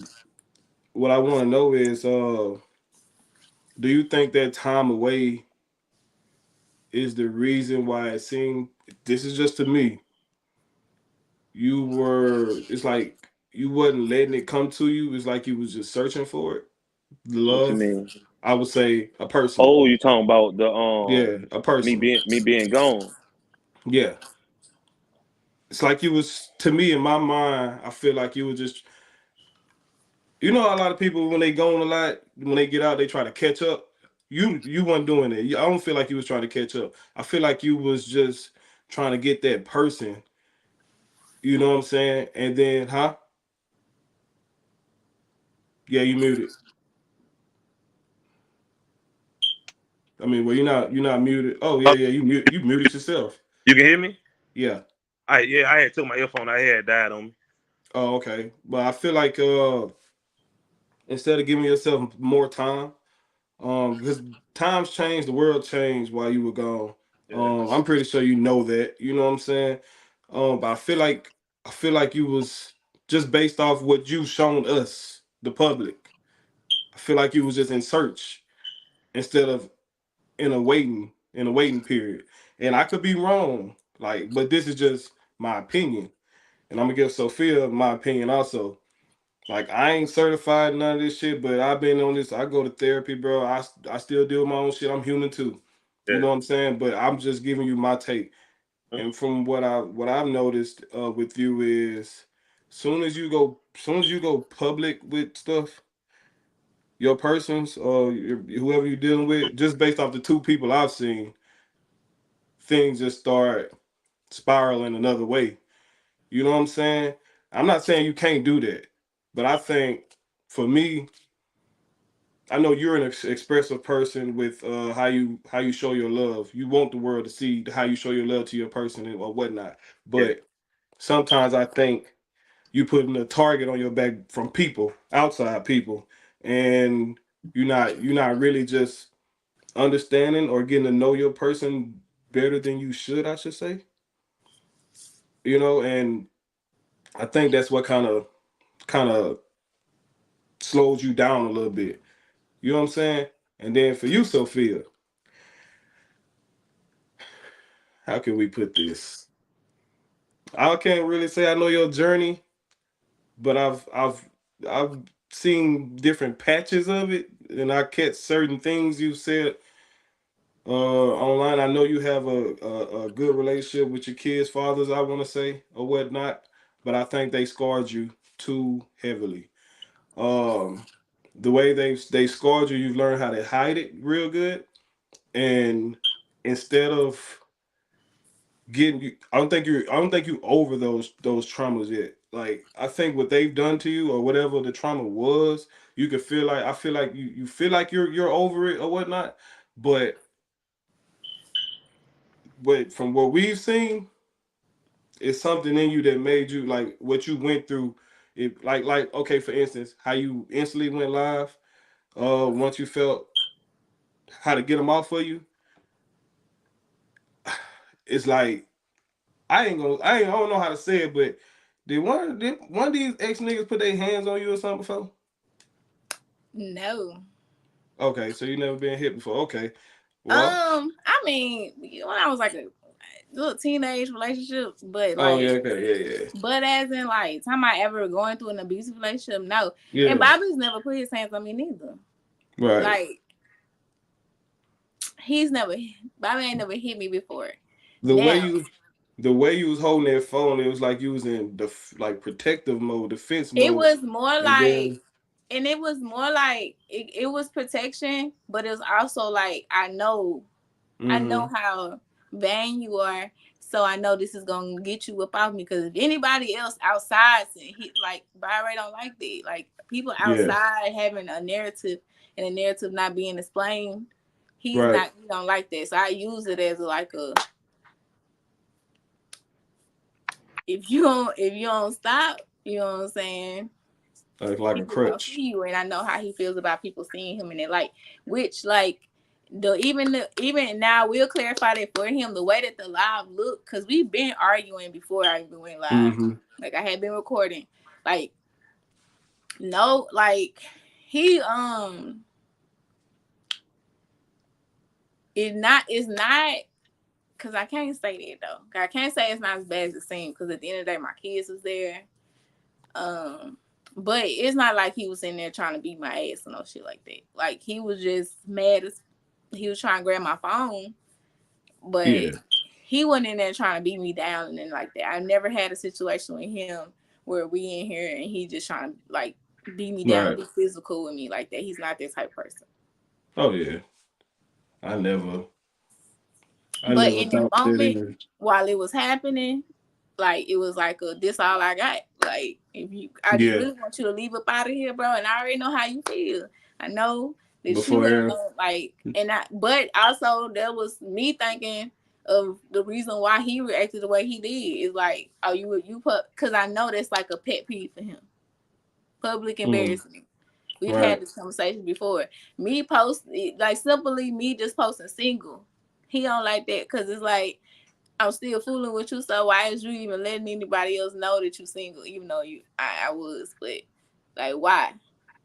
what I want to know is, do you think that time away is the reason why it seemed? This is just to me. You were. It's like you wasn't letting it come to you. It's like you was just searching for it. What you Love. mean? I would say a person. Oh, you talking about the Yeah, a person. me being gone? Yeah. It's like you was to me in my mind. I feel like you were just. A lot of people when they go on a lot, when they get out, they try to catch up. You weren't doing it. I don't feel like you was trying to catch up. I feel like you was just trying to get that person. You know what I'm saying? And then, huh? Yeah, you muted. I mean, well, you're not muted. Oh yeah, Oh, yeah, you muted yourself. you can hear me? Yeah. I had took my earphone. I had died on me. Oh, okay. But I feel like instead of giving yourself more time, because times changed, the world changed while you were gone. Yeah, I'm pretty sure you know that. You know what I'm saying? But I feel like you was just based off what you shown us, the public. I feel like you was just in search instead of in a waiting period. And I could be wrong, like, but this is just my opinion. And I'm gonna give Sophia my opinion also. Like I ain't certified none of this shit, but I've been on this. I go to therapy, bro. I still deal with my own shit. I'm human too. You yeah. know what I'm saying? But I'm just giving you my take. Huh? And from what I've noticed with you is, soon as you go public with stuff, your persons or whoever you're dealing with, just based off the two people I've seen, things just start spiraling another way. You know what I'm saying? I'm not saying you can't do that, but I think for me, I know you're an expressive person with how you show your love. You want the world to see how you show your love to your person or whatnot. Yeah, But sometimes I think you putting a target on your back from people, outside people, and you're not really just understanding or getting to know your person better than you should, I should say. And I think that's what kind of slows you down a little bit. You know what I'm saying? And then for you, Sophia, how can we put this? I can't really say I know your journey, but I've seen different patches of it, and I catch certain things you said online. I know you have a good relationship with your kids' fathers, I want to say, or whatnot, but I think they scarred you too heavily. Um, the way they scarred you, you've learned how to hide it real good, and instead of getting you, I don't think you over those traumas yet. Like I think what they've done to you or whatever the trauma was, you could feel like I feel like you feel like you're over it or whatnot, but from what we've seen, it's something in you that made you like what you went through. It like okay, for instance, how you instantly went live. Once you felt how to get them off of you, it's like I don't know how to say it, but did one of these ex niggas put their hands on you or something before? No. Okay, so you never been hit before. Okay, well, I mean, when I was like a little teenage relationship, but oh yeah, like, okay, but as in like, time I ever going through an abusive relationship, no. yeah, And yeah, Bobby's never put his hands on me neither. right. Like, he's never, Bobby ain't never hit me before. The way Now, you, the way you was holding that phone, it was like you was in the like protective mode, defense it mode, was more and like, then and it was more like, it was protection, but it was also like, I know mm-hmm, how vain you are, so I know this is gonna get you up off me. Because if anybody else outside, like Byron don't like that. Like people yeah, outside having a narrative and a narrative not being explained, he's right, not. He don't like that. So I use it as like if you don't stop, You know what I'm saying? Like He a just don't crutch. see you, and I know how he feels about people seeing him in it. Like, which like even now we'll clarify that for him. The way that the live look, because we've been arguing before I even went live. Mm-hmm. Like I had been recording. Like no, like he it's not because I can't say that though. I can't say it's not as bad as it seems because at the end of the day my kids was there. But it's not like he was in there trying to beat my ass or no shit like that. Like he was just mad as he was trying to grab my phone, but Yeah. he wasn't in there trying to beat me down and then like that. I never had a situation with him where we in here and he just trying to like beat me down and Right. be physical with me like that. He's not that type of person. Oh yeah. I never But in the thought that moment either. while it was happening, like it was like this all I got. Like if you I just Yeah. really want you to leave up out of here, bro. And I already know how you feel. I know that you ain't Before gonna like but also there was me thinking of the reason why he reacted the way he did is like, oh you put because I know that's like a pet peeve for him. Public mm, embarrassment. We've had right. this conversation before. Me post like simply me just posting single. He don't like that because it's like I'm still fooling with you, so why is you even letting anybody else know that you single, even though I was, but like why?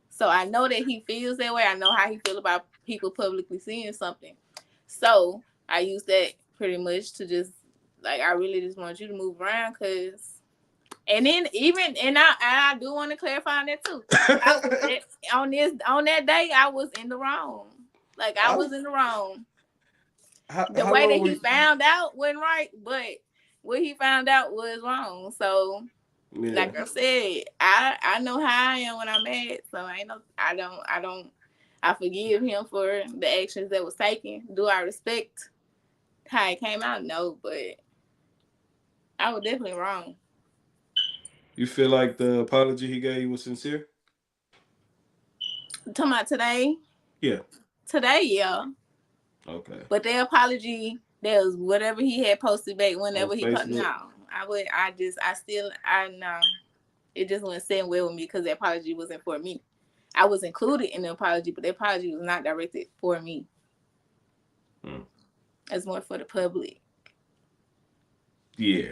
So I know that he feels that way. I know how he feel about people publicly seeing something. So I use that pretty much to just like I really just want you to move around because and then even and I do want to clarify on that too. I was on that day I was in the wrong. Like I was in the wrong. The How way that long were he you? found out wasn't right, but what he found out was wrong. So, Yeah. like I said, I know how I am when I'm mad. So I forgive him for the actions that was taken. Do I respect how it came out? No, but I was definitely wrong. You feel like the apology he gave you was sincere? Talking about Yeah. today, yeah. Okay. But the apology, there was whatever he had posted back On whenever he put. Facebook. No, I know. It just wasn't sitting well with me because the apology wasn't for me. I was included in the apology, but the apology was not directed for me. Mm. It's more for the public. Yeah.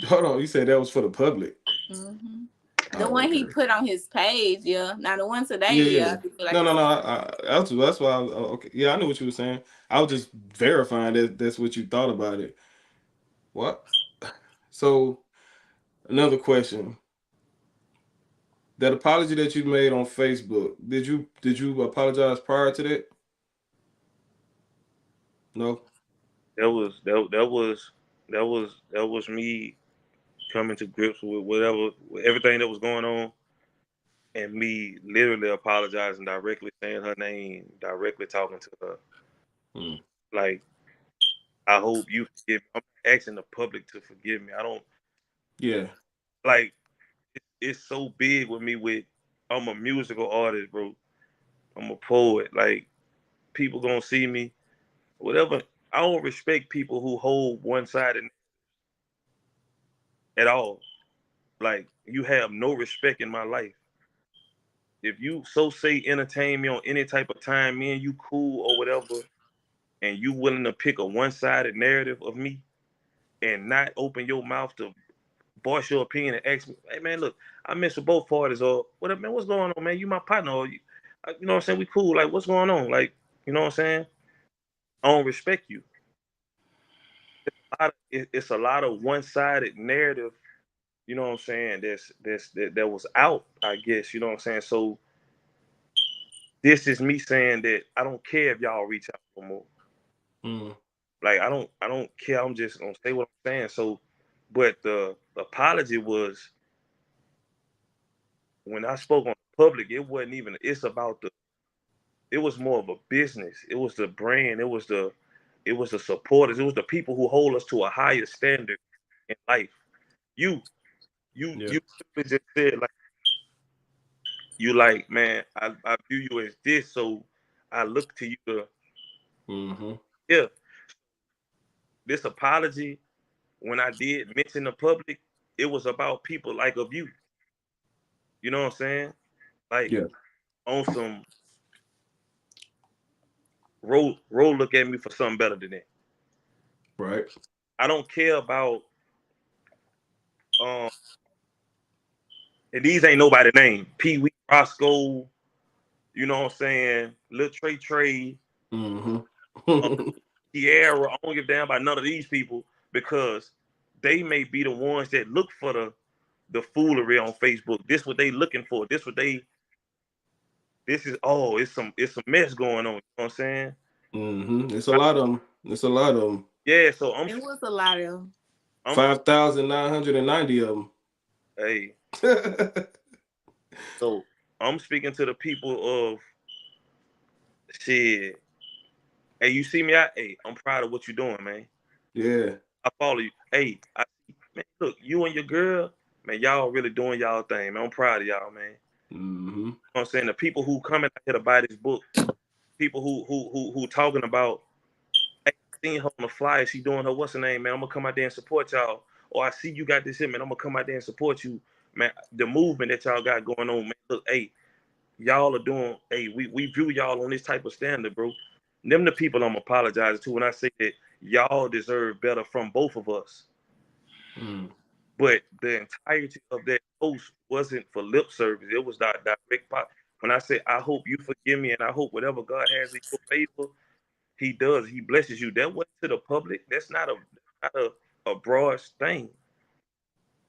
Hold on. You said that was for the public. Hmm The Oh, one he okay. put on his page, yeah. Now the one today, Yeah, yeah, yeah. I do feel like No, it's no, no. for That's why. Okay. Yeah, I knew what you were saying. I was just verifying that that's what you thought about it. What? So another question: that apology that you made on Facebook, did you apologize prior to that? No. That was me coming to grips with with everything that was going on, and me literally apologizing directly, saying her name, directly talking to her. Mm. Like, I hope you forgive me. I'm asking the public to forgive me. I don't Yeah. like it's so big with me with I'm a musical artist, bro. I'm a poet. Like, people gonna see me. Whatever. I don't respect people who hold one sided at all. Like, you have no respect in my life. If you so say entertain me on any type of time, me and you cool or whatever, and you willing to pick a one sided narrative of me and not open your mouth to voice your opinion and ask me, hey man, look, I miss with both parties or whatever, man, what's going on, man? You my partner, or you know what I'm saying? We cool. Like, what's going on? Like, you know what I'm saying? I don't respect you. It's a lot of one sided narrative. You know what I'm saying? That was out, I guess. You know what I'm saying? So this is me saying that I don't care if y'all reach out for more. Mm. Like, I don't care. I'm just gonna say what I'm saying. So, but the apology was when I spoke on public. It wasn't even. It's about the. It was more of a business. It was the brand. It was the supporters. It was the people who hold us to a higher standard in life. You Yeah. you simply just said like you like, man. I view you as this, so I look to you to Mm-hmm. yeah. This apology when I did mention the public, it was about people like of you. You know what I'm saying? Like Yeah. on some roll look at me for something better than that. Right. I don't care about um and these ain't nobody name. Pee Wee Roscoe, you know what I'm saying? Lil Trey, Mm-hmm. um, Tierra. I don't give a damn about none of these people because they may be the ones that look for the foolery on Facebook. This what they looking for. This is it's some mess going on. You know what I'm saying? Mm-hmm. It's a lot of them. It's a lot of them. Yeah, so I'm It was a lot of. I'm 5,990 of hey, them. so I'm speaking to the people of shit. Hey, you see me out? Hey, I'm proud of what you're doing, man. Yeah. I follow you. Hey, man, look, you and your girl, man, y'all really doing y'all thing, man. I'm proud of y'all, man. Mm-hmm. You know what I'm saying? The people who coming out here to buy this book, people who talking about, hey, I seen her on the flyer, she doing her what's her name, man. I'm gonna come out there and support y'all. Or I see you got this here, man. I'm gonna come out there and support you, man. The movement that y'all got going on, man. Look, hey, y'all are doing, hey, we view y'all on this type of standard, bro. Them the people I'm apologizing to when I say that y'all deserve better from both of us. Mm. But the entirety of that post wasn't for lip service. It was that direct pot. When I say, I hope you forgive me and I hope whatever God has in your favor, he does. He blesses you. That wasn't to the public. That's not a broad thing.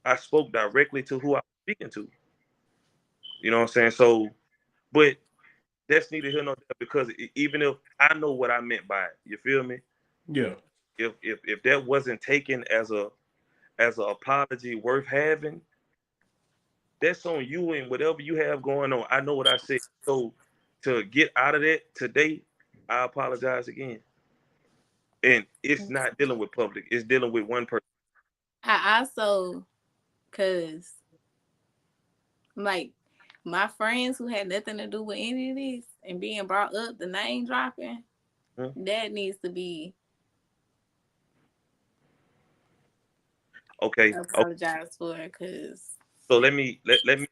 I spoke directly to who I was speaking to. You know what I'm saying? So, but that's neither here nor there because even if I know what I meant by it, you feel me? Yeah. If that wasn't taken as an apology worth having, that's on you and whatever you have going on. I know what I said. So to get out of that today, I apologize again. And it's not dealing with public. It's dealing with one person. I also, cause like my friends who had nothing to do with any of this and being brought up, the name dropping, Hmm? that needs to be Okay. Okay. apologized for. Cause So let me that, let me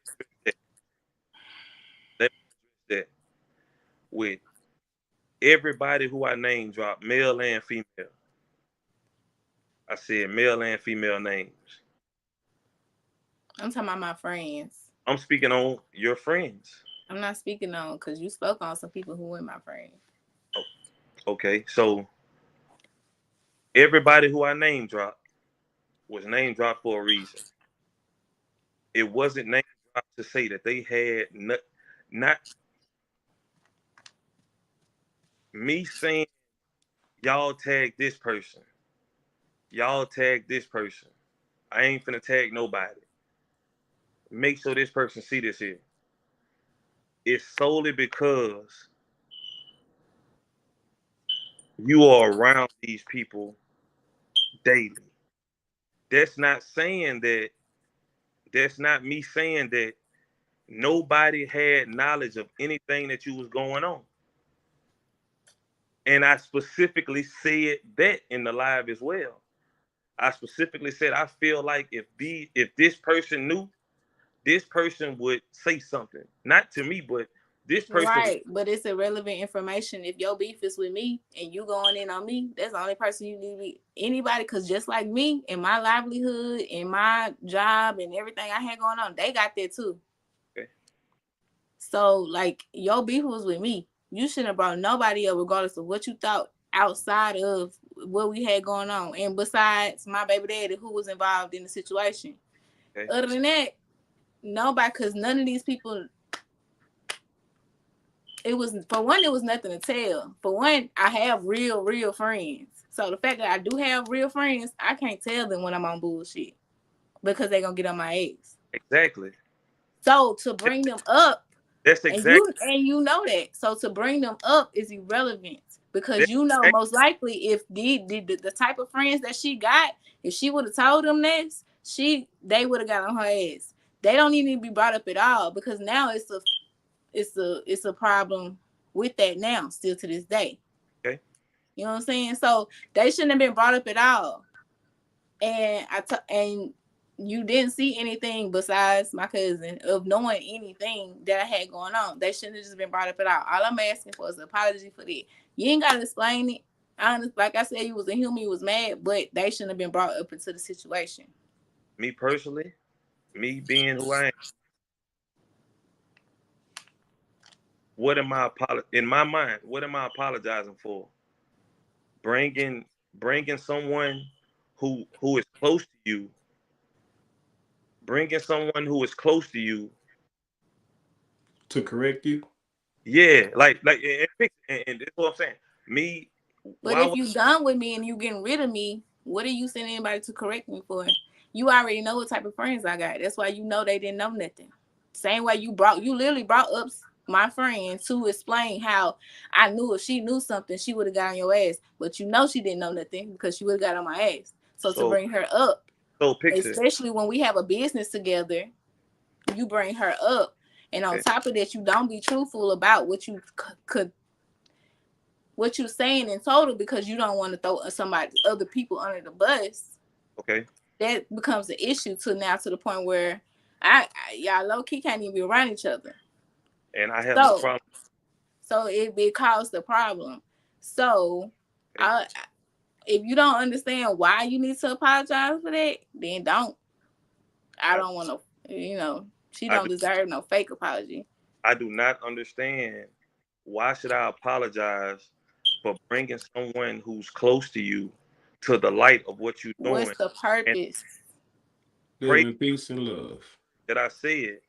that with everybody who I name drop, male and female. I said male and female names. I'm talking about my friends. I'm speaking on your friends. I'm not speaking on because you spoke on some people who weren't my friends. Oh, okay. So everybody who I name drop was name dropped for a reason. It wasn't name dropped to say that they had not me saying y'all tag this person. Y'all tag this person. I ain't finna tag nobody. Make sure this person see this here. It's solely because you are around these people daily. That's not saying that, that's not me saying that nobody had knowledge of anything that you was going on. And I specifically said that in the live as well. I specifically said I feel like if this person knew, this person would say something. Not to me, but this person would. Right, but it's irrelevant information. If your beef is with me and you going in on me, that's the only person you need to be anybody. Because just like me, in my livelihood, in my job, and everything I had going on, they got that too. Okay, So like your beef was with me. You shouldn't have brought nobody up, regardless of what you thought outside of what we had going on, and besides my baby daddy who was involved in the situation. okay, Other than that, nobody, because none of these people, it was, for one, it was nothing to tell. For one, I have real friends. So the fact that I do have real friends, I can't tell them when I'm on bullshit because they're gonna get on my ass. exactly. So to bring them up, That's and exactly you know that. So to bring them up is irrelevant because that's you know exactly most likely if the type of friends that she got, if she would have told them this, they would have got on her ass. They don't even need to be brought up at all because now it's a problem with that now, still to this day. okay. You know what I'm saying? So they shouldn't have been brought up at all. And you didn't see anything besides my cousin of knowing anything that I had going on. They shouldn't have just been brought up at all. All I'm asking for is an apology for that. You ain't gotta explain it. Like I said, you was a human, you was mad, but they shouldn't have been brought up into the situation. Me personally, me being who I am, in my mind, what am I apologizing for? Bringing someone who is close to you, bringing someone who is close to you, To correct you. yeah, and that's what I'm saying. Me, But why if would you done with me and you getting rid of me, what are you sending anybody to correct me for? You already know what type of friends I got. That's why you know they didn't know nothing. Same way you literally brought up my friend to explain how I knew if she knew something, she would have got on your ass. But you know she didn't know nothing because she would have got on my ass. So to so bring her up, so picture? especially when we have a business together, you bring her up. And on Okay, top of that, you don't be truthful about what you could what you're saying in total because you don't want to throw other people under the bus. okay, That becomes an issue to the point where y'all low key can't even be around each other. and I have no So problem. it caused the problem. So Okay, if you don't understand why you need to apologize for that, then don't. I I don't want to. She I don't do deserve no fake apology. I do not understand why should I apologize for bringing someone who's close to you to the light of what you're What's doing the and purpose? Live praise in peace and love. that I said,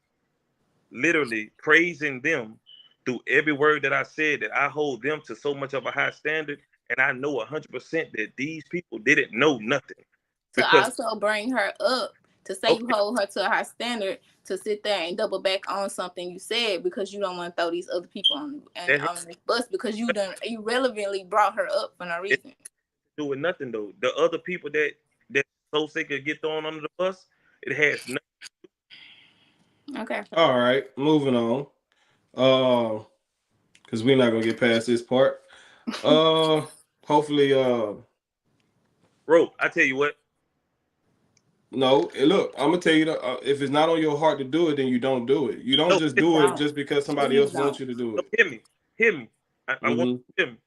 literally praising them through every word that I said, that I hold them to so much of a high standard, and I know 100% that these people didn't know nothing To because also bring her up, to say you okay, hold her to a high standard, to sit there and double back on something you said because you don't want to throw these other people that has on this bus because you relevantly brought her up for no it reason. to do with nothing though. The other people that so sick of get thrown under the bus, it has nothing. Okay. All right, moving on. Because we're not gonna get past this part. Uh, hopefully, Bro, I tell you what, no. Look, I'm gonna tell you that if it's not on your heart to do it, then you don't do it. You don't no, just listen, do it Don't. just because somebody Please else wants don't. you to do no, it. hear me. I want Mm-hmm. you to hear me.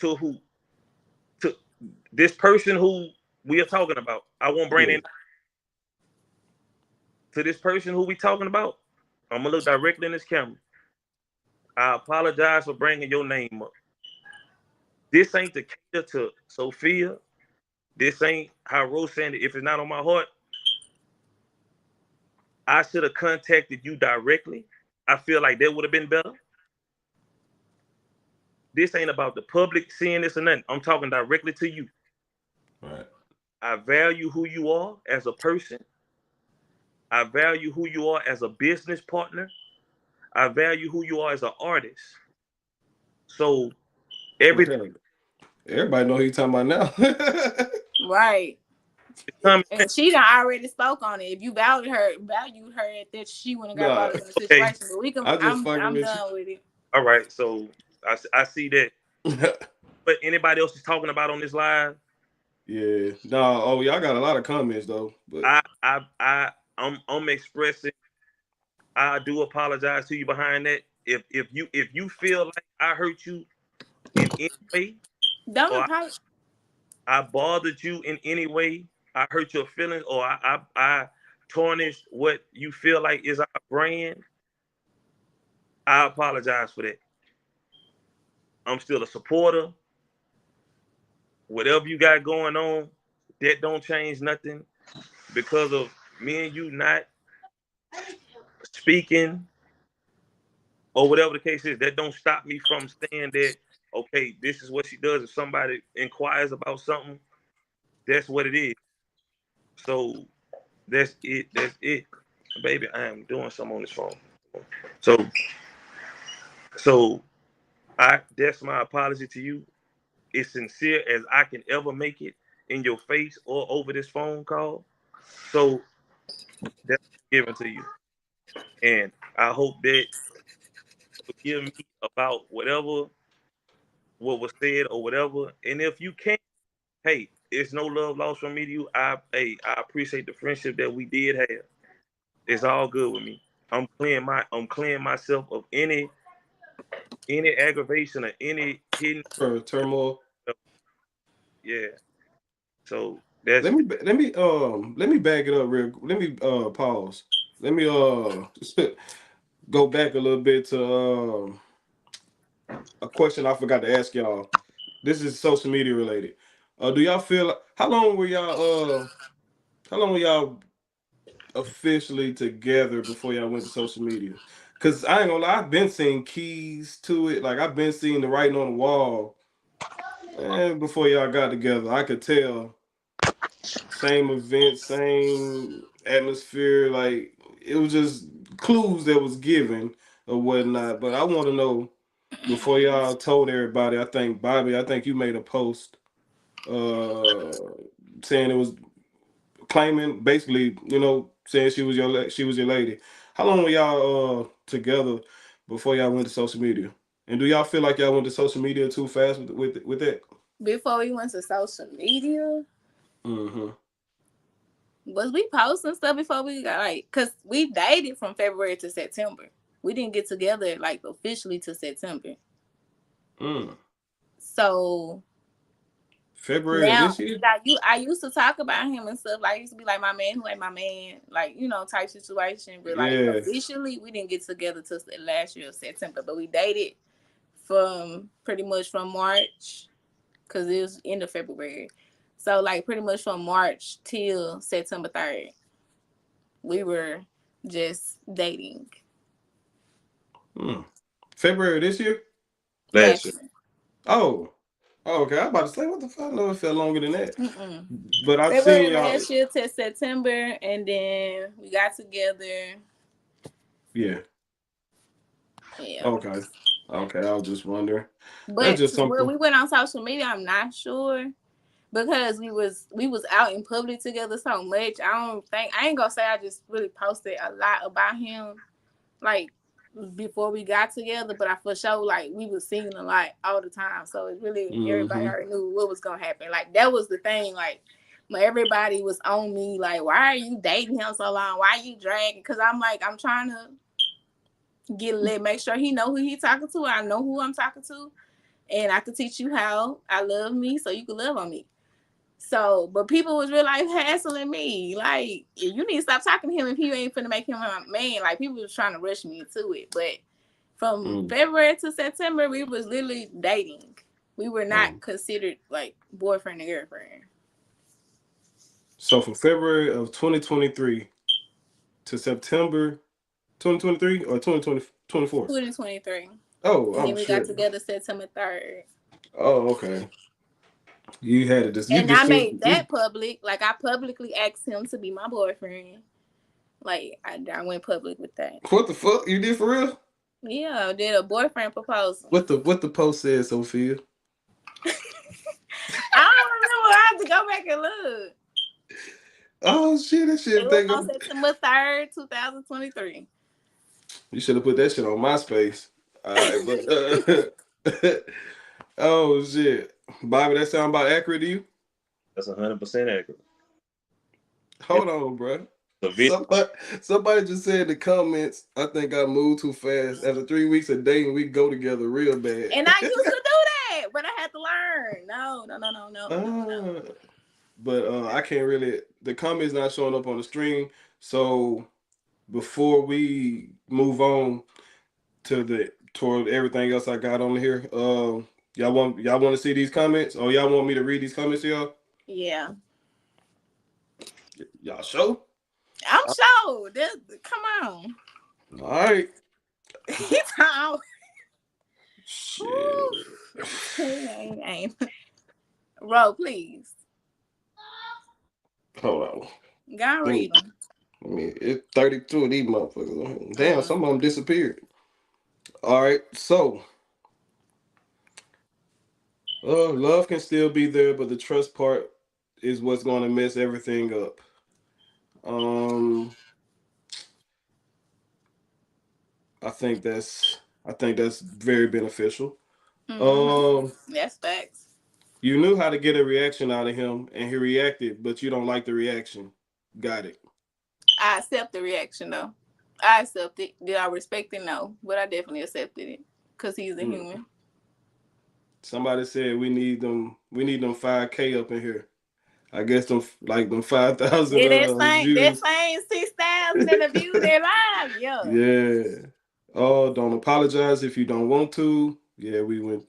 To who? To this person who we are talking about. I won't bring Yeah. in to this person who we talking about. I'm gonna look directly in this camera. I apologize for bringing your name up. This ain't to cater to Sophia. This ain't how Rose said it. If it's not on my heart, I should have contacted you directly. I feel like that would have been better. This ain't about the public seeing this or nothing. I'm talking directly to you. Right. I value who you are as a person. I value who you are as a business partner. I value who you are as an artist. So everything Okay. Everybody know who you talking about now. Right. is coming. And she done already spoke on it. If you valued her at that, she wouldn't have got Nah, brought up in the Okay. situation. But we can. I just fucking I'm with done with it. All right. So I see that. you. But anybody else is talking about on this live, Yeah. No. Oh, y'all got a lot of comments though. But I'm expressing. I do apologize to you behind that. If you feel like I hurt you in any way, Don't or apologize. I bothered you in any way, I hurt your feelings, or I tarnished what you feel like is our brand, I apologize for that. I'm still a supporter. Whatever you got going on, that don't change nothing because of me and you not speaking or whatever the case is. That don't stop me from saying that, okay, this is what she does. If somebody inquires about something, that's what it is. So that's it. That's it. Baby, I am doing something on this phone. So so I that's my apology to you. As sincere as I can ever make it in your face or over this phone call. So that's given to you. And I hope that you forgive me about whatever what was said or whatever. And if you can't, hey, it's no love lost from me to you. I appreciate the friendship that we did have. It's all good with me. I'm clearing myself of any aggravation or any hidden For turmoil. stuff. Yeah. So Let that's me let me back it up real. Let me pause. Let me go back a little bit to a question I forgot to ask y'all. This is social media related. Do y'all feel how long were y'all officially together before y'all went to social media? Cause I ain't gonna lie, I've been seeing keys to it. Like I've been seeing the writing on the wall. And before y'all got together, I could tell same event, same atmosphere. Like it was just clues that was given or whatnot. But I want to know before y'all told everybody. I think Bobby, I think you made a post uh saying it was claiming basically, saying she was your lady. How long were y'all together before y'all went to social media? And do y'all feel like y'all went to social media too fast with that? Before we went to social media, Mm-hmm. was we posting stuff before we got cause we dated from February to September. We didn't get together like officially to September. Mm. So February of now, this year? like I used to talk about him and stuff. Like, I used to be like my man who ain't my man, like type situation. But like Yeah. officially, we didn't get together till last year September. But we dated from pretty much from March, cause it was end of February. So like pretty much from March till September 3rd, we were just dating. Mm. February of this year? last Last year. year. Oh. Oh, okay. I'm about to say, what the fuck? I know it felt longer than that. Mm-mm. But I've February seen y'all. last year till September, and then we got together. Yeah. Yeah. Okay. Okay. I was just wondering. That's But just where something. we went on social media, I'm not sure because we was out in public together so much. I ain't gonna say I just really posted a lot about him like before we got together, but I for sure like we was singing a lot all the time. So it really everybody Mm-hmm. already knew what was gonna happen. Like that was the thing. Like when everybody was on me, like why are you dating him so long? Why are you dragging? Because I'm like I'm trying to make sure he know who he talking to. I know who I'm talking to, and I could teach you how I love me so you can love on me. So, but people was really like hassling me. Like, you need to stop talking to him if you ain't finna make him my man. Like, people was trying to rush me into it. But from Mm. February to September, we was literally dating. We were not Um, considered like boyfriend and girlfriend. so from February of 2023 to September 2023 or 2024? 2023. Oh, And I'm then we got sure. together September 3rd. Oh, okay. You had it. You And I just made you, that public. Like, I publicly asked him to be my boyfriend. Like, I went public with that. what the fuck you did for real? Yeah, I did a boyfriend proposal. What the post said, Sophia? I don't remember. I have to go back and look. Oh shit, that It shit. was on September 3rd, 2023. You should have put that shit on MySpace. All right, but oh shit, Bobby, that sound about accurate to you? That's 100% accurate. It's Hold on, bro. a video. Somebody just said in the comments, I think I moved too fast. After 3 weeks of dating, we go together real bad. And I used to do that, but I had to learn. No, no, no, no, no, no, no. uh, but I can't really. The comments not showing up on the stream. So before we move on to the toward everything else I got on here, y'all want to see these comments, or y'all want me to read these comments, to y'all? Yeah. Y'all show. I'm sure. Come on. All right. He talking. Shit. Ain't. Roll, please. Hold on. Go Let me, read them. I mean, it's 32 of these motherfuckers on here. Damn, some of them disappeared. All right, so love can still be there, but the trust part is what's going to mess everything up. Um, I think that's very beneficial. Mm-hmm. Um, That's facts. You knew how to get a reaction out of him, and he reacted, but you don't like the reaction. Got it. I accept the reaction though. I accept it. Did I respect it? No, but I definitely accepted it because he's a human. Somebody said we need them. We need them 5K up in here. I guess them like them 5,000 Yeah, that views. same 6,000 in the view their live. Yeah. Yeah. Oh, don't apologize if you don't want to. Yeah, we went.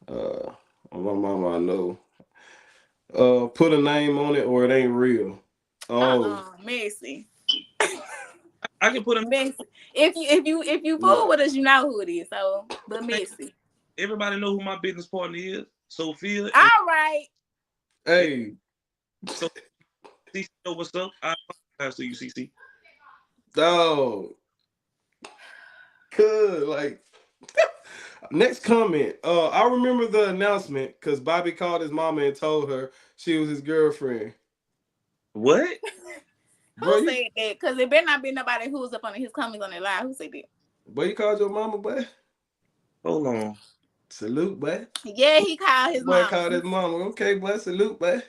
Uh, my mama, I know. Put a name on it or it ain't real. Oh, Messy. I can put a Messy. If you fool with us, you know who it is. So, but messy. everybody know who my business partner is. Sophia. All right. hey, So CC know what's up. I apologize to you, CC. dog. Good. Like next comment. I remember the announcement because Bobby called his mama and told her she was his girlfriend. What? Who said that? Because it better not be nobody who was up on his comments on their live. Who said that? Boy, you called your mama, boy? Hold on. Salute, boy. Yeah, he called his boy mama. Called his mama. Okay, boy. Salute, boy.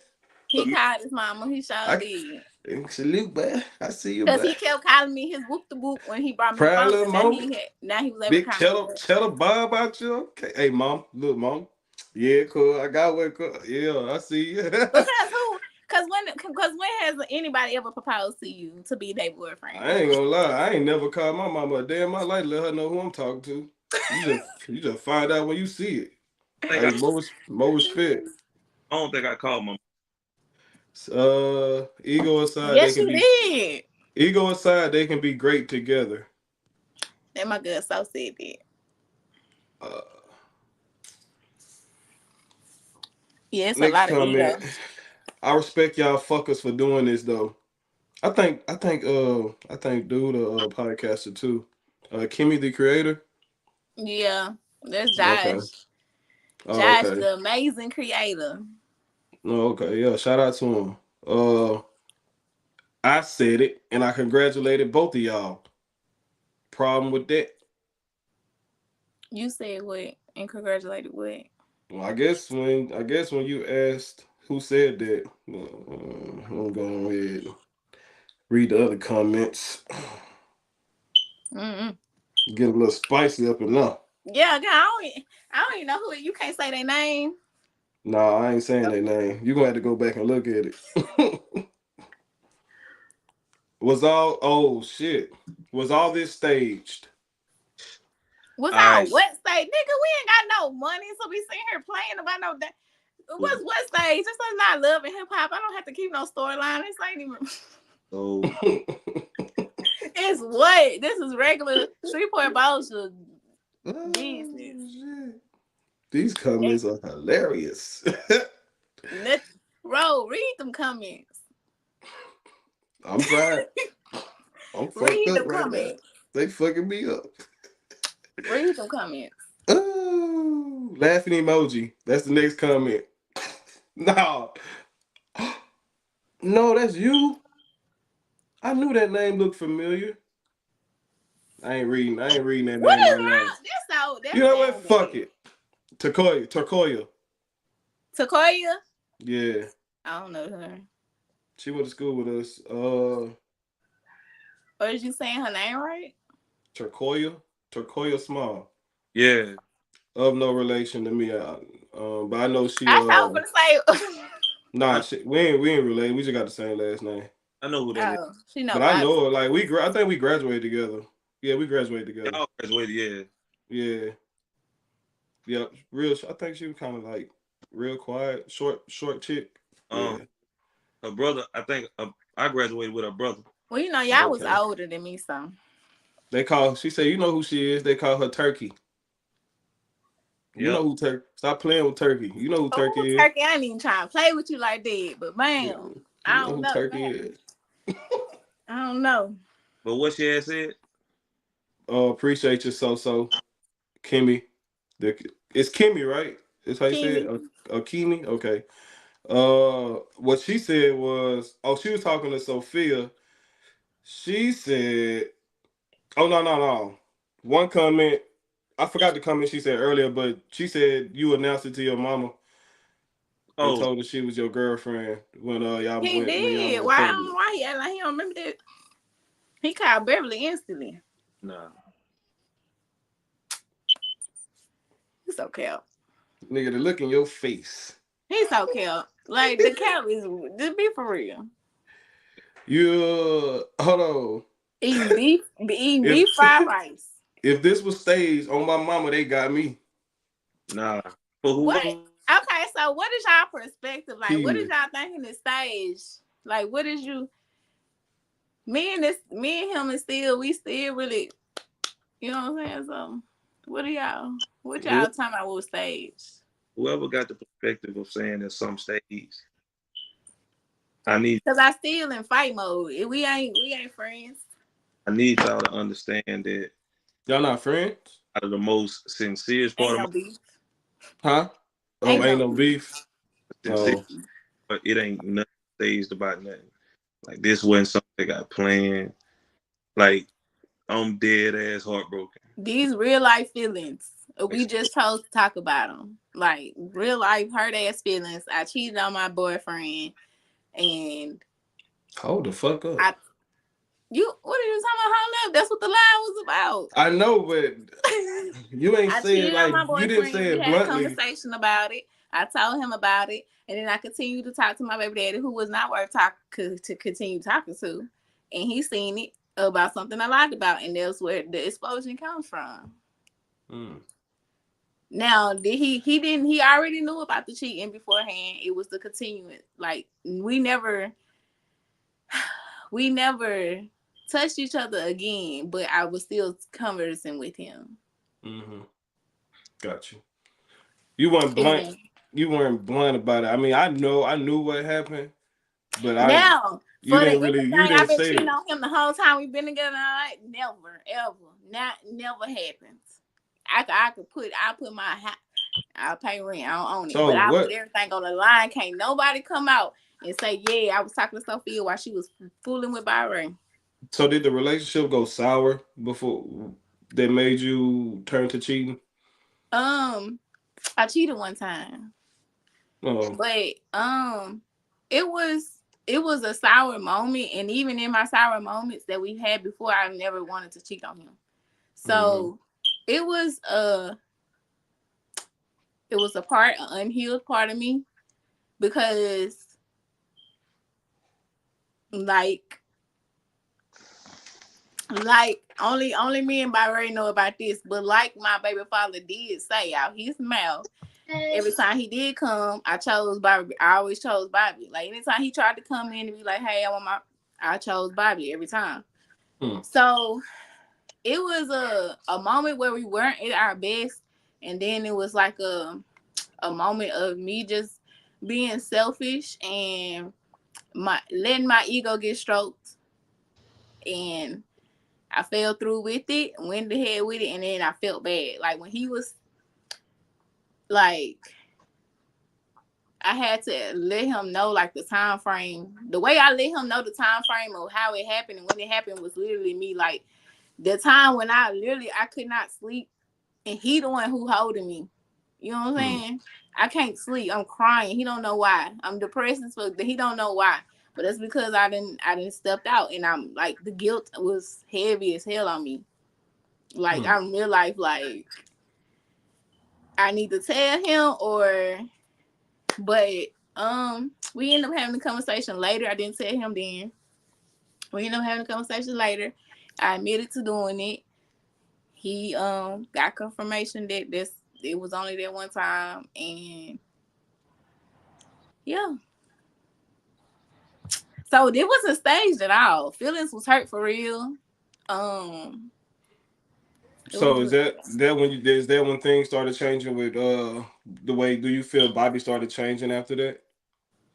He called his mama. He sure did. Salute, boy. I see you, because boy. he kept calling me his whoop the whoop when he brought me Proud the little phone. mama. Now he was able Big to call me. cheddar bob out you. Okay. Hey, mom. Look, mom. Yeah, cool. I got one. Cool. Yeah, I see you. Because when has anybody ever proposed to you to be their boyfriend? I ain't gonna lie. I ain't never called my mama a day in my life to let her know who I'm talking to. You just find out when you see it. Hey, more respect. I don't think I called my. Ego aside, yes, you did. Ego aside, they can be great together. That my good so said that. Yeah, it's a lot of ego. I respect y'all fuckers for doing this though. I think dude podcaster too. Kimmy the creator. Yeah, that's Josh. Okay. Josh, the amazing creator. Oh, okay, yeah. Shout out to him. I said it and I congratulated both of y'all. Problem with that? You said what and congratulated what? Well, I guess when you asked who said that, I'm going with read the other comments. Get a little spicy up and now. Yeah, I don't even know who. You can't say their name. Nah, I ain't saying their name. You gonna have to go back and look at it. Was all this staged? Was all what stage? Nigga, we ain't got no money, so we sitting here playing about no that. What stage? This is not love and hip hop. I don't have to keep no storyline. This ain't even. So it's what? This is regular Shreveport Bossier business. These comments are hilarious. Bro, read them comments. I'm trying. I'm fucked up right now. They fucking me up. Read them comments. Oh, laughing emoji. That's the next comment. No, that's you. I knew that name looked familiar. I ain't reading that name right now. That's you know what? Fuck it. Turkoya. Yeah. I don't know her. She went to school with us. Or is you saying her name right? Turkoya Small. Yeah. Of no relation to me. But I know she. I was gonna say. Nah, we ain't related. We just got the same last name. I know who that is. She know. But I know her. Like I think we graduated together. Yeah, we graduated together. Y'all graduated, yeah. Yeah, real. I think she was kind of like real quiet, short chick. Yeah. Her brother. I think I graduated with her brother. Well, you know, y'all was older than me, so. She said, you know who she is. They call her Turkey. You know who Turkey. Stop playing with Turkey. You know who Turkey is. Turkey, I ain't even trying to play with you like that, but man, I don't know. Turkey is. I don't know. But what she had said? Appreciate you so. Kimmy. It's Kimmy, right? That's how you say it? Kimmy? Okay. What she said was, she was talking to Sophia. She said, no. One comment, I forgot the comment she said earlier, but she said you announced it to your mama. and Oh, told her she was your girlfriend when y'all He went when y'all did. went Why? public. Why he act like he don't remember that? He called Beverly instantly. nah. He's so cute. Nigga, the look in your face. He's so cute. Like the cat is just be for real. You hold on. Eating If beef fried rice. if this was staged on my mama, they got me. Nah. For What? whoever Okay, so what is y'all perspective? Like, what is Kiwi. y'all thinking the stage? Like, what is you? Me and him, and we still really, you know what I'm saying? So, what are y'all? What y'all talking about? What stage? whoever got the perspective of saying at some stage, I need Cause I still in fight mode. We ain't friends. y'all to understand that Y'all not friends? out of the most sincere part Ain't of no my beef. Huh? Oh, Ain't ain't no no beef. beef. sincere, Oh, but it ain't nothing staged about nothing. Like this wasn't something they got planned. Like I'm dead ass heartbroken. These real life feelings. Like, We just chose to talk about them. Like real life hurt ass feelings. I cheated on my boyfriend, and hold the fuck up. I what are you talking about? Hold up. That's what the lie was about. I know, but you ain't I say it cheated on like my you didn't boyfriend. say We it had a bluntly. conversation about it. I told him about it, and then I continued to talk to my baby daddy, who was not worth to continue talking to, and he seen it about something I lied about, and that's where the explosion comes from. Mm. Now, did he already knew about the cheating beforehand. It was the continuance. Like we never touched each other again, but I was still conversing with him. Mm-hmm. Got you. You weren't blunt. And You weren't blunt about it. I mean, I knew what happened, but now, you for the didn't really, anything you didn't I've been say cheating it. on him the whole time we've been together, never, ever, never happens. I put my I'll pay rent. I don't own it, So but I put what? everything on the line. Can't nobody come out and say, yeah, I was talking to Sophia while she was fooling with Byron. So did the relationship go sour before that made you turn to cheating? I cheated one time, Oh. but it was a sour moment, and even in my sour moments that we've had before, I never wanted to cheat on him. Mm-hmm. So it was an unhealed part of me, because like only me and Byron know about this, but like my baby father did say out his mouth, every time he did come, I chose Bobby. I always chose Bobby. Like anytime he tried to come in and be like, "Hey, I chose Bobby every time." Hmm. So it was a moment where we weren't at our best, and then it was like a moment of me just being selfish and letting my ego get stroked, and I fell through with it, went ahead with it, and then I felt bad. Like when he was like, I had to let him know like the time frame. The way I let him know the time frame of how it happened and when it happened was literally me. Like the time when I could not sleep, and he the one who holding me. You know what I'm Hmm. saying? I can't sleep. I'm crying. He don't know why. I'm depressed as fuck. He don't know why. But that's because I didn't stepped out, and I'm like the guilt was heavy as hell on me. Like Hmm. I'm real life. Like I need to tell him but we ended up having a conversation later. I didn't tell him then. We ended up having a conversation later. I admitted to doing it. He got confirmation that it was only that one time, and yeah. So it wasn't staged at all. Feelings was hurt for real. Um it was So is that when things started changing with the way do you feel Bobby started changing after that?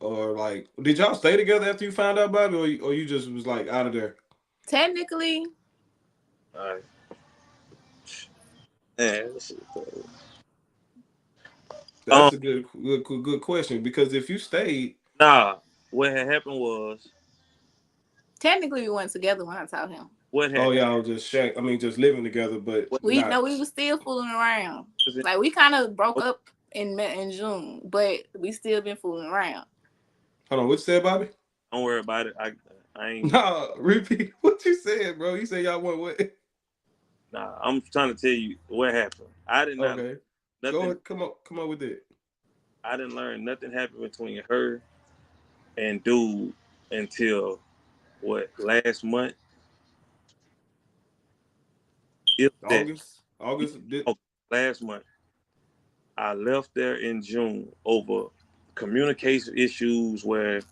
Or like did y'all stay together after you found out Bobby or you just was like out of there? technically all right, man, That's a good question because if you stayed, nah. What had happened was technically we weren't together when I told him. what oh had y'all just just living together, but what We know not. we was still fooling around. was it? Like we kind of broke What, up in June, but we still been fooling around. Hold on, what you said, Bobby? Don't worry about it. I ain't. Nah, repeat what you said, bro. You said y'all went what? Nah, I'm trying to tell you what happened. I did not Okay. Go nothing. ahead. Come on with it. I didn't learn nothing happened between her and dude until what last month. If that August did. okay, last month, I left there in June over communication issues where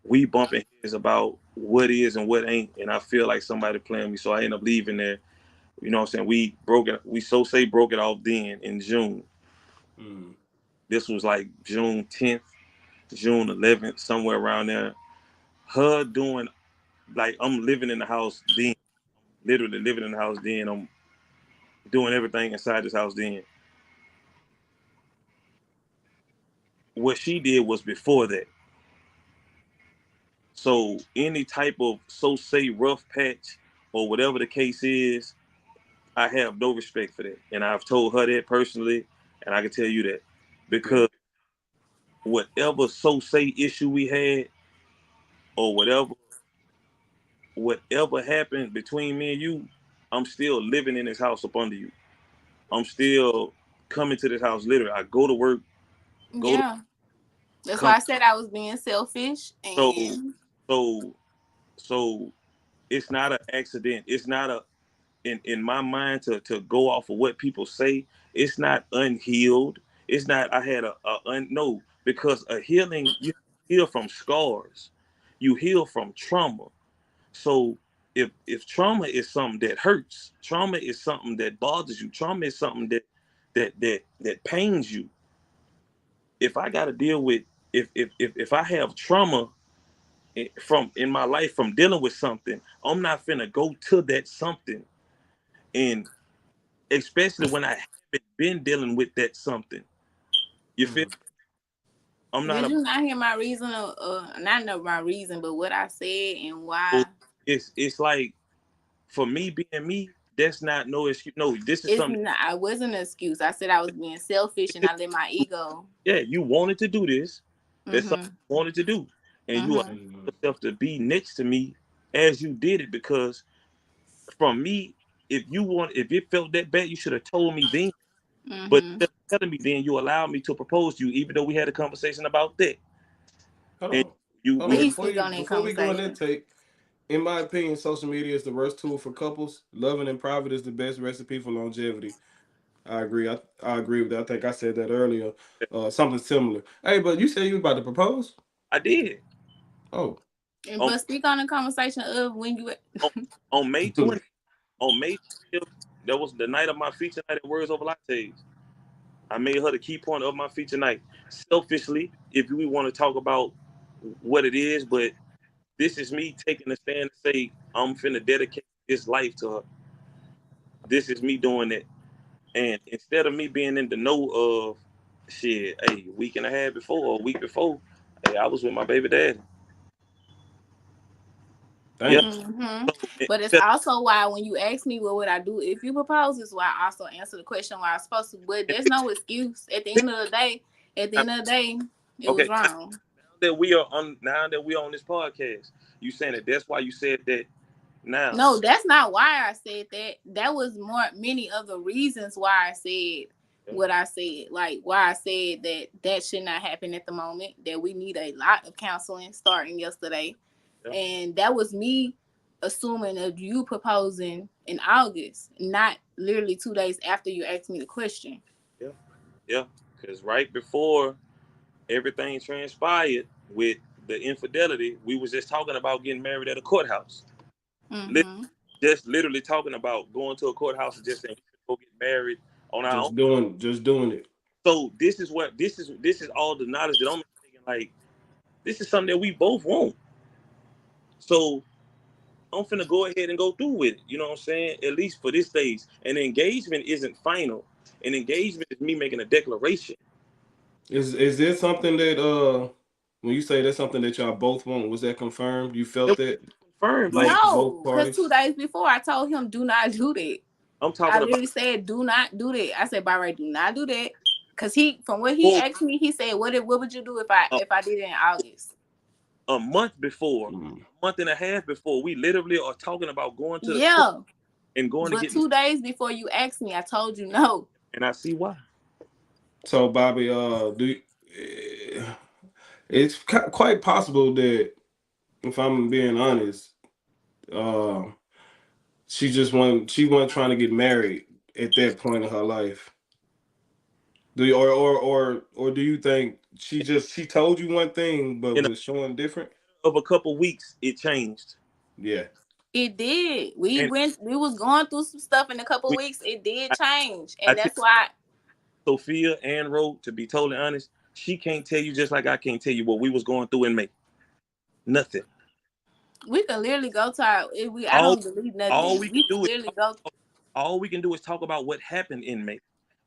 we bumping heads about what is and what ain't, and I feel like somebody playing me, so I end up leaving there. You know what I'm saying? We broke it. We broke it off then in June. Mm. This was like June 10th, June 11th, somewhere around there. Her doing like I'm living in the house then, literally living in the house then. I'm doing everything inside this house then. What she did was before that. So any type of so say rough patch or whatever the case is, I have no respect for that. And I've told her that personally, and I can tell you that. Yeah. Because whatever so say issue we had or whatever happened between me and you, I'm still living in this house up under you. I'm still coming to this house literally. I go to work, go to Yeah, that's come. why I said I was being selfish. So And so so it's not an accident. It's not a in my mind to go off of what people say. It's not unhealed. It's not I had no, because a healing, you heal from scars. You heal from trauma. So if trauma is something that hurts, trauma is something that bothers you, trauma is something that pains you. If I got to deal with if I have trauma from in my life from dealing with something, I'm not finna go to that something, and especially when I haven't been dealing with that something. You feel? Mm. I'm not did a. you not hear my reason? Not know my reason, but what I said and why. It's like for me being me. That's not no excuse. No, this is It's something. not. I wasn't an excuse. I said I was being selfish and I let my ego. Yeah, you wanted to do this. That's something Mhm. you wanted to do, and you allowed Mhm. Mm. yourself to be next to me as you did it. Because from me, if it felt that bad, you should have told me then. But Mhm. instead of telling me then, you allowed me to propose to you, even though we had a conversation about that. Hold And on. you, Hold on. we, Please speak on that Before we go in that conversation. take, in my opinion, social media is the worst tool for couples. Loving in private is the best recipe for longevity. I agree. I agree with that. I think I said that earlier. Something similar. Hey, but you said you was about to propose? I did Oh. And on, but speak on the conversation of when you. on on May 20th. On May 20th, that was the night of my feature night at Words Over Lattes. I made her the key point of my feature night. Selfishly, if we want to talk about what it is, but this is me taking a stand to say I'm finna dedicate this life to her. This is me doing it. And instead of me being in the know of shit, hey, a week and a half before or a week before, hey, I was with my baby daddy. Yeah. Damn. Mm-hmm. So But it's instead, also why when you ask me what would I do if you propose, is why I also answer the question why I was supposed to. But there's no excuse. At the end of the day, it was okay, wrong. now that we are on this podcast, you saying that that's why you said that now. No, that's not why I said that. That was many other reasons why I said Yeah, what I said. Like why I said that should not happen at the moment. That we need a lot of counseling starting yesterday, yeah, and that was me assuming of you proposing in August, not literally 2 days after you asked me the question. yeah, yeah. Because right before everything transpired with the infidelity, we was just talking about getting married at a courthouse. Li- Mm-hmm. Just literally talking about going to a courthouse and just saying we should go get married on our own. Just doing it. So this is all the knowledge that I'm taking. Like this is something that we both want. So I'm finna go ahead and go through with it. You know what I'm saying? At least for this stage. An engagement isn't final. An engagement is me making a declaration. Is there something that when you say that's something that y'all both want, was that confirmed? You It felt that was confirmed. Like both No, because parties? 2 days before I told him do not do that. I'm I talking about. literally said do not do that. I said, Byron, do not do that. Cause from what he Well, asked me, he said, "What would you do if a, I did it in August?" a month before, Mm. a month and a half before, we literally are talking about going to the store Yeah, and going to but get me. 2 days before you asked me, I told you no. And I see why. So Bobby, it's quite possible that, if I'm being honest, uh, she wasn't trying to get married at that point in her life. Do you, or do you think she told you one thing but In was showing different? of a couple weeks, it changed. Yeah. It did. And We was going through some stuff in a couple of we, weeks. It did I, change, I and tell that's why Sophia and Ro, to be totally honest, she can't tell you just like I can't tell you what we was going through in May. Nothing. we can literally go to our. If we, I All don't believe all nothing. we can We can do is literally go. all we can do is talk about what happened in May.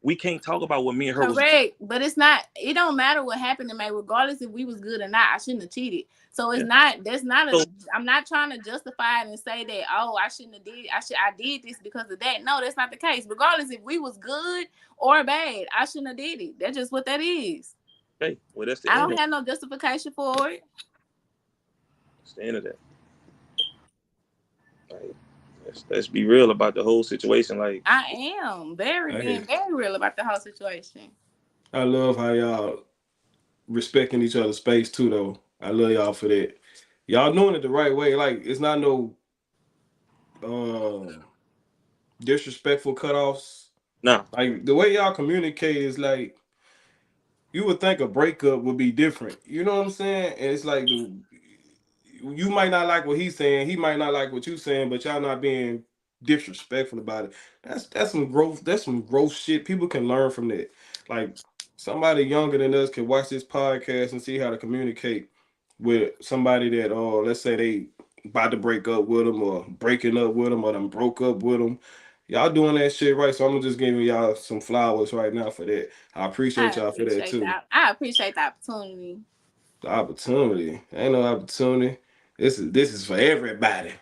We can't talk about what me and her was. Correct, but it's not. It don't matter what happened to me, regardless if we was good or not. I shouldn't have cheated. So it's Yeah. not. That's not So a. I'm not trying to justify it and say that. Oh, I shouldn't have did. I did this because of that. No, that's not the case. Regardless if we was good or bad, I shouldn't have did it. That's just what that is. okay, well that's the I end don't of have no justification for it. that's the end of that. Like, let's be real about the whole situation. Like I am being Hey, very real about the whole situation. I love how y'all respecting each other's space too, though. I love y'all for that. Y'all doing it the right way. Like, it's not no uh disrespectful cutoffs. nah, Like, the way y'all communicate is like, you would think a breakup would be different. You know what I'm saying? And it's like, you might not like what he's saying, he might not like what you're saying, but y'all not being disrespectful about it. That's some growth. That's some growth shit. People can learn from that. Like, somebody younger than us can watch this podcast and see how to communicate with somebody that, let's say they about to break up with them, or breaking up with them, or them broke up with them. Y'all doing that shit right, so I'm just giving y'all some flowers right now for that. I appreciate I y'all for that appreciate too. that. I appreciate the opportunity. The opportunity. Ain't no opportunity. This is for everybody.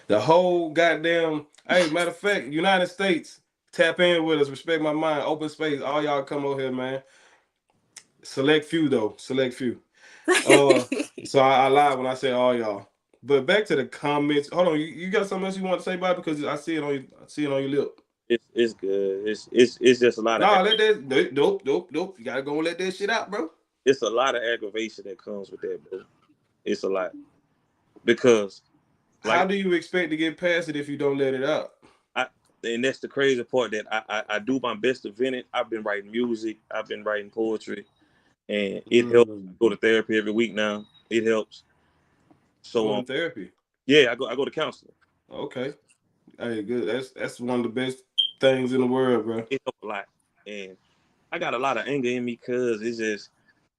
The whole goddamn. Hey, matter of fact, United States, tap in with us. Respect my mind. Open space. All y'all come over here, man. Select few though. Select few. Uh, so I lied when I said all y'all. But back to the comments. Hold on. You got something else you want to say about it? Because I see it on you. I see it on your lip. it's good. It's just a lot of Nah, let that. Nope. You gotta go and let that shit out, bro. it's a lot of aggravation that comes with that, bro. It's a lot because How like do you expect to get past it if you don't let it out? I and that's the crazy part that I do my best to vent it. I've been writing music, I've been writing poetry, and it helps. I Mm, go to therapy every week now. It helps. So going to therapy. yeah, I go to counseling. Okay. Hey, good. That's one of the best things in the world, bro. It helps a lot, and I got a lot of anger in me because it's just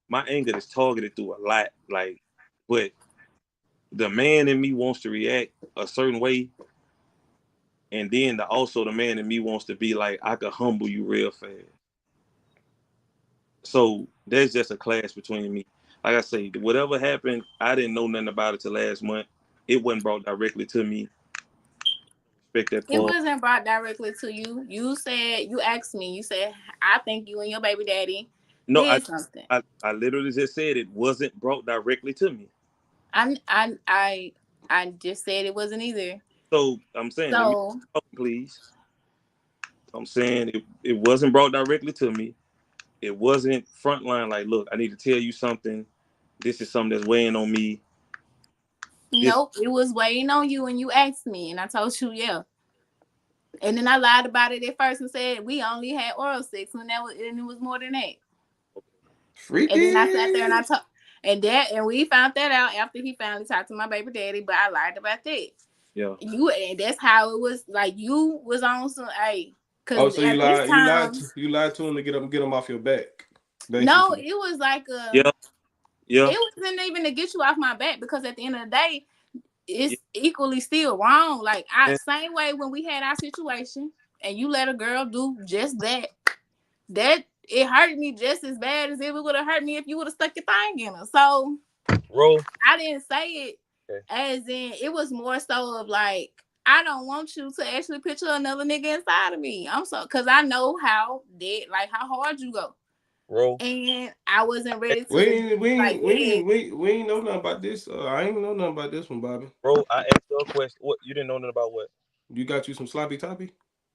my anger is targeted through a lot. Like, but the man in me wants to react a certain way, and then also the man in me wants to be like, I could humble you real fast. So there's just a clash between me. Like I say, whatever happened, I didn't know nothing about it till last month. It wasn't brought directly to me. Respect that It part. wasn't brought directly to you. You asked me, you said, I think you and your baby daddy No, did something. I literally just said it wasn't brought directly to me. I I I I just said it wasn't either. So I'm saying, let me So talk, please. I'm saying it wasn't brought directly to me. It wasn't frontline like, look, I need to tell you something. This is something that's weighing on me. This nope, it was waiting on you and you asked me and I told you yeah. And then I lied about it at first and said we only had oral sex when and it was more than that. And then I sat there and I Freaky. talked and we found that out after he finally talked to my baby daddy, but I lied about that. yeah. And that's how it was like you was on some Oh, because so you at this lied. time You lied to him to get him off your back, no, basically. it was like Yeah. Yeah. it wasn't even to get you off my back because at the end of the day, Yeah. it's equally still wrong. Like And same way when we had our situation and you let a girl do just that it hurt me just as bad as it would have hurt me if you would have stuck your thing in her. So roll. I didn't say it Okay. as in it was more so of like I don't want you to actually picture another nigga inside of me. I'm so because I know how hard you go. Bro. And I wasn't ready We to ain't we like ain't we yeah. ain't we ain't know nothing about this. I ain't know nothing about this one, Bobby. Bro, I asked you a question. What, you didn't know nothing about what? You got you some sloppy toppy?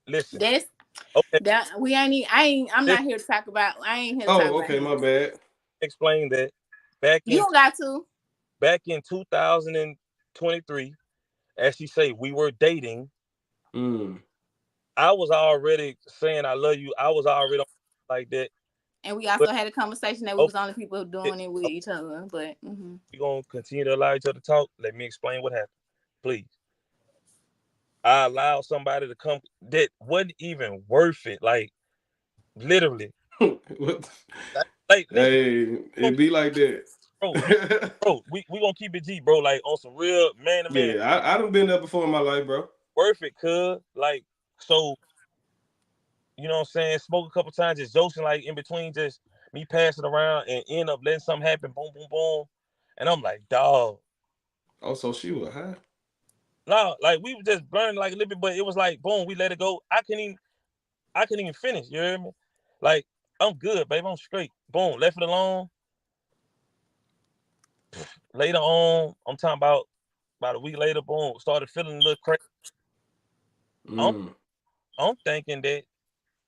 Listen. That's Okay, that we ain't e- I ain't I'm not listen, here to talk about I ain't here to talk Oh, about okay, him. my bad. explain that. Back You in don't got to. back in 2023, as she say, we were dating. Mm. I was already saying I love you. I was already like that. And we also But had a conversation that we was okay, only people doing it with okay, each other. But we gonna continue to allow each other to talk. Let me explain what happened, please. I allowed somebody to come that wasn't even worth it. Like literally. What? Like listen, Hey, bro, it be like that. we gonna keep it G, bro. Like on some real man to man, Yeah, I done been there before in my life, bro. worth it, cuz like so. You know what I'm saying? Smoke a couple times, just joking, like in between, just me passing around and end up letting something happen, boom, boom, boom. And I'm like, dog, Also, she was high. no, like we were just burning like a little bit, but it was like, boom, we let it go. I couldn't even finish. You hear me? Like, I'm good, baby. I'm straight. Boom, left it alone. Later on, I'm talking about a week later, boom, started feeling a little crazy. I'm, Mm. I'm thinking that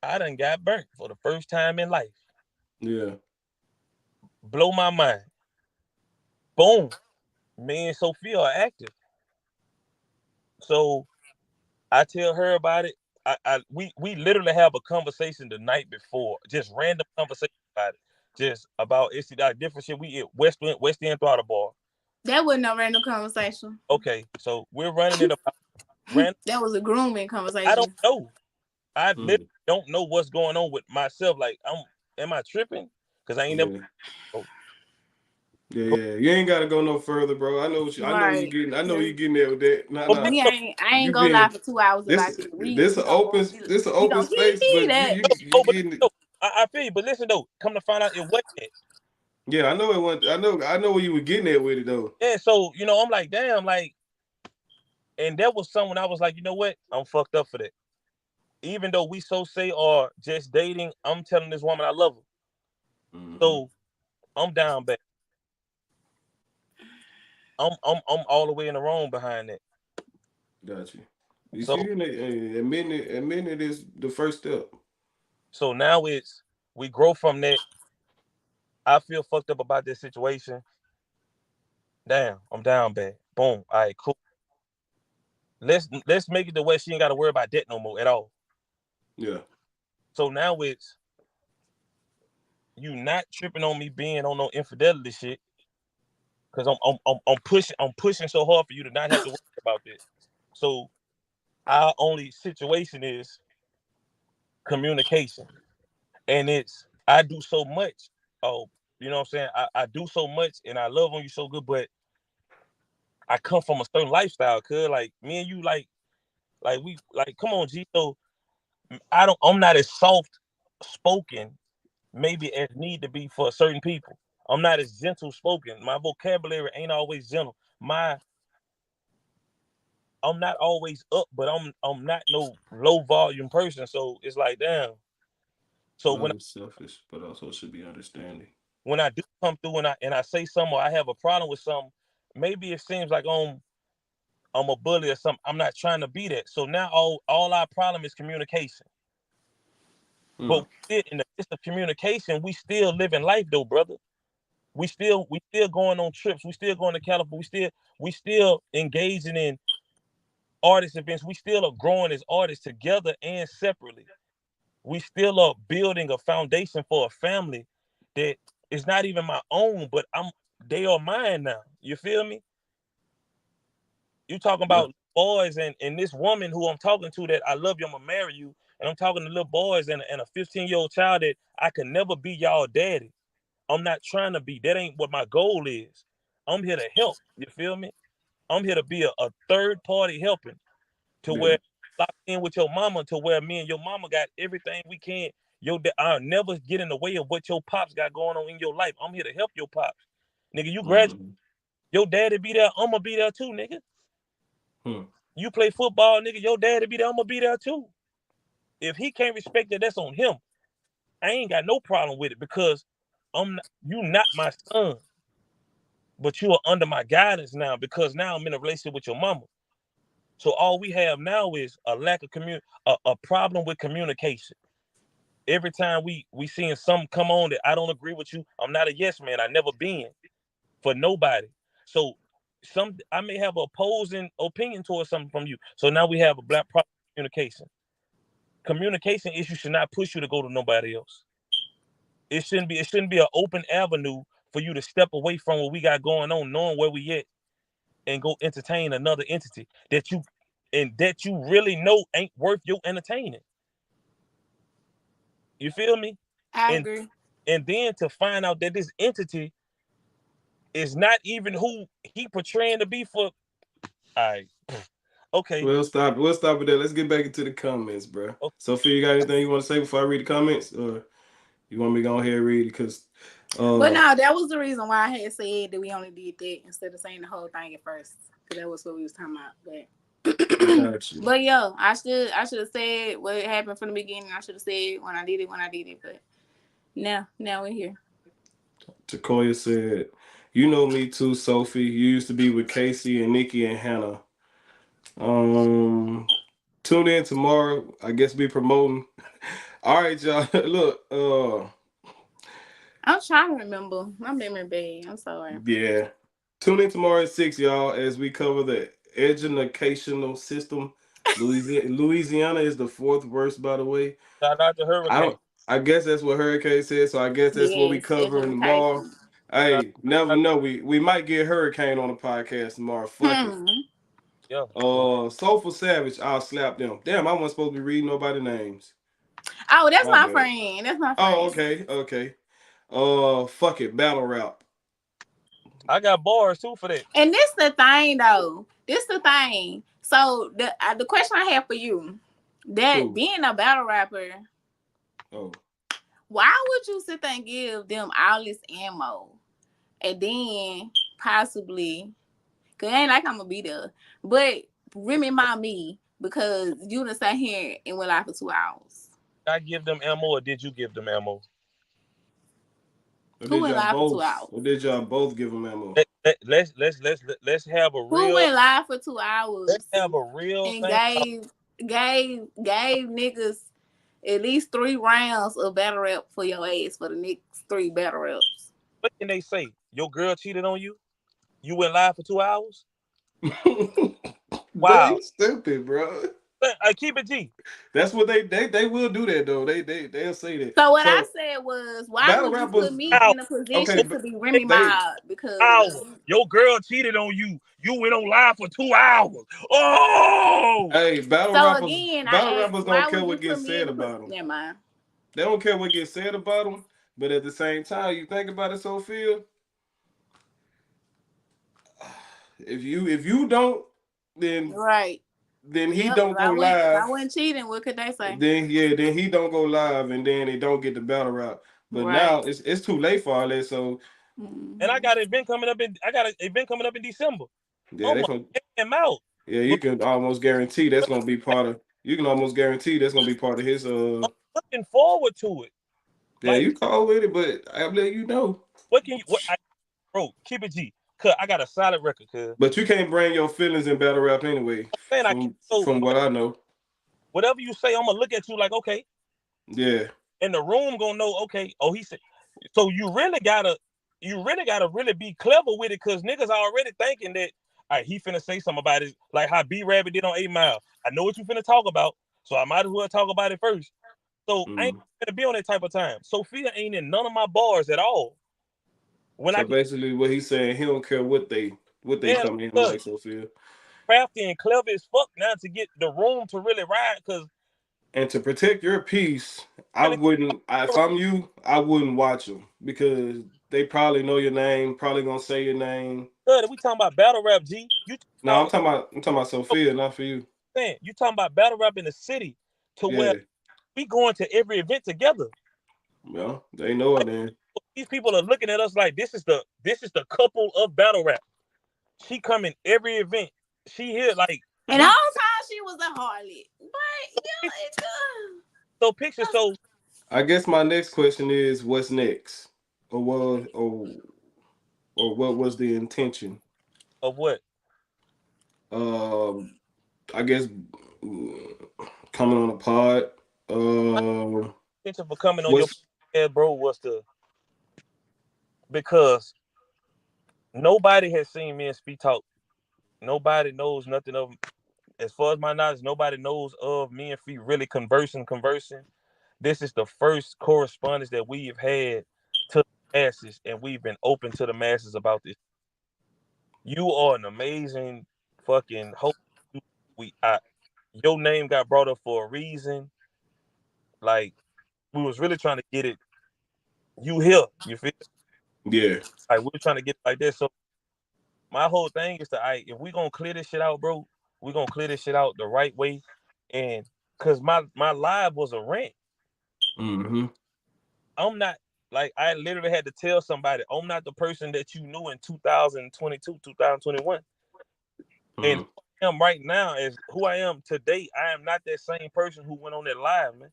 I done got burnt for the first time in life. Yeah. Blow my mind. Boom. Me and Sophia are active. So I tell her about it. We literally have a conversation the night before, just random conversation about it, just about it's like different shit. We at West End Throttle Bar. that wasn't no random conversation. Okay, so we're running it about random. That was a grooming I don't conversation. know. I literally Mm. don't know what's going on with myself. Like am I tripping? Because I ain't never. Yeah. Oh, Yeah, yeah. You ain't gotta go no further, bro. I know you Right. getting. I know you Cause getting there with that. Nah, but nah. we ain't I ain't You gonna lie being for 2 hours this. about this. This We an gonna open. move This an we open gonna space, he but that. you but getting. no, I feel you. But listen though, come to find out it wasn't. Yeah, I know it went. I know where you were getting at with it though. Yeah, so I'm like, damn, like, and that was someone I was like, you know what? I'm fucked up for that. Even though we so say are just dating, I'm telling this woman I love her. Mm-hmm. So I'm down bad. I'm all the way in the wrong behind that. Got you. You So see, admitting it is the first step. so now it's we grow from that. I feel fucked up about this situation. Damn, I'm down bad. Boom. All right, cool. Let's make it the way she ain't got to worry about that no more at all. Yeah. So now it's you not tripping on me being on no infidelity shit. Cause I'm pushing so hard for you to not have to worry about this. So our only situation is communication. And it's I do so much. Oh, you know what I'm saying? I do so much and I love on you so good, but I come from a certain lifestyle, cuz like me and you like we like come on, G. So I'm not as soft spoken maybe as need to be for certain people. I'm not as gentle spoken. My vocabulary ain't always gentle. I'm not always up, but I'm not no low volume person. So it's like damn. So Love is selfish, but also should be understanding. when I do come through and I say something or I have a problem with something, maybe it seems like I'm a bully or something. I'm not trying to be that. So now all our problem is communication. Hmm. But in the midst of communication, we still living life though, brother. We still going on trips. We still going to California. We still engaging in artist events. We still are growing as artists together and separately. We still are building a foundation for a family that is not even my own, but they are mine now. You feel me? You talking Yeah. about boys and this woman who I'm talking to that I love you, I'm gonna marry you, and I'm talking to little boys and a 15-year-old child that I can never be y'all daddy. I'm not trying to be. That ain't what my goal is. I'm here to help. You feel me? I'm here to be a third party helping to Yeah. where lock in with your mama to where me and your mama got everything we can. I'll never get in the way of what your pops got going on in your life. I'm here to help your pops. Nigga, you graduate, Mm-hmm. your daddy be there, I'ma be there too, nigga. Hmm. You play football, nigga, your daddy be there, I'ma be there too. If he can't respect that, that's on him. I ain't got no problem with it because you not my son, but you are under my guidance now because now I'm in a relationship with your mama. So all we have now is a lack of a problem with communication. Every time we seeing something come on that I don't agree with you, I'm not a yes man. I never been for nobody. So I may have an opposing opinion towards something from you. So now we have a black problem with communication. Communication issues should not push you to go to nobody else. It shouldn't be an open avenue for you to step away from what we got going on, knowing where we at, and go entertain another entity that you really know ain't worth your entertaining. You feel me? I And agree. and then to find out that this entity is not even who he portraying to be for. All right. Okay. We'll stop with that. Let's get back into the comments, bro. Okay. Sophia, you got anything you want to say before I read the comments, or you want me to go ahead and read it? Because But no, that was the reason why I had said that we only did that instead of saying the whole thing at first, because that was what we was talking about. But yo, I should have said what happened from the beginning. I should have said when I did it. But now we're here. Takoya said, "You know me too, Sophie. You used to be with Casey and Nikki and Hannah. Tune in tomorrow. I guess be promoting. All right, y'all. Look, I'm trying to remember. My memory bad. I'm sorry. yeah. Tune in tomorrow at 6, y'all, as we cover the educational system. Louisiana is the 4th worst, by the way. Shout out to Hurricane. I guess that's what Hurricane said, so I guess that's what we Yes, cover tomorrow. education. Hey, never know. We might get Hurricane on the podcast tomorrow. Fuck it. Yeah. Soulful Savage, I'll slap them. Damn, I wasn't supposed to be reading nobody's names. Oh, that's my bad. friend. That's my friend. Oh, okay. Fuck it, battle rap. I got bars too for that. And this the thing though. So the question I have for you, that being a battle rapper, why would you sit there and give them all this ammo and then possibly, cause it ain't like I'm gonna be there, but remind me because you done sat here and went live for 2 hours. Did I give them ammo or did you give them ammo? Who went live for 2 hours? Or did y'all both give them ammo? Let's have a real. Who went live for 2 hours? Let's have a real. And gave niggas at least 3 rounds of battle rap for your ass for the next 3 battle raps. What can they say? Your girl cheated on you? You went live for 2 hours? Wow, stupid, bro. I keep it G. That's what they will do that though. They'll say that. So what I said was, why would you put me in a position to be Remy Ma? Because your girl cheated on you. You went on live for 2 hours. Oh, hey, battle rappers don't care what gets said about them. Never mind. They don't care what gets said about them. But at the same time, you think about it, Sophia. If you don't, then right. Then he don't go live. I wasn't cheating. What could they say? Then he don't go live, and then they don't get the battle rap. But now it's too late for all that. So, and I got an event coming up in December. Yeah, I'm out. Yeah, you can almost guarantee that's gonna be part of. You can almost guarantee that's gonna be part of his. I'm looking forward to it. Yeah, you call with it, but I'll let you know. Bro, keep it G. Cause I got a solid record, cuz. But you can't bring your feelings in battle rap anyway. From what I know. Whatever you say, I'm gonna look at you like, okay. Yeah. And the room gonna know, okay. Oh, he said. So you really gotta really be clever with it, cause niggas already thinking that, all right, he finna say something about it, like how B Rabbit did on 8 Mile. I know what you finna talk about, so I might as well talk about it first. So I ain't gonna be on that type of time. Sophia ain't in none of my bars at all. Basically what he's saying, he don't care what they come in like, Sophia. Crafty and clever as fuck now to get the room to really ride, cause and to protect your peace, if I'm you, I wouldn't watch them because they probably know your name, probably gonna say your name. Good, we talking about battle rap, G. I'm talking about Sophia, not for you. Man, you talking about battle rap in the city to where we going to every event together. Well, they know it then. These people are looking at us like this is the couple of battle rap. She coming every event. She here like. And the whole time she was a harlot. But so picture I guess my next question is, what's next, or what, or what was the intention? Of what? Um, I guess coming on a pod. My Uh, intention for coming on your what's podcast, bro, was to because nobody has seen me and Speak Talk. Nobody knows nothing of, as far as my knowledge, nobody knows of me and Fee really conversing. This is the first correspondence that we've had to the masses, and we've been open to the masses about this. You are an amazing fucking host. Your name got brought up for a reason. Like we was really trying to get it. You here? You feel yeah. like we were trying to get it like this. So my whole thing is to, if we gonna clear this shit out, bro, we gonna clear this shit out the right way. And cause my live was a rant. Mm-hmm. I'm not, like, I literally had to tell somebody I'm not the person that you knew in 2022, 2021. And Mm. who I am right now is who I am today. I am not that same person who went on that live, man.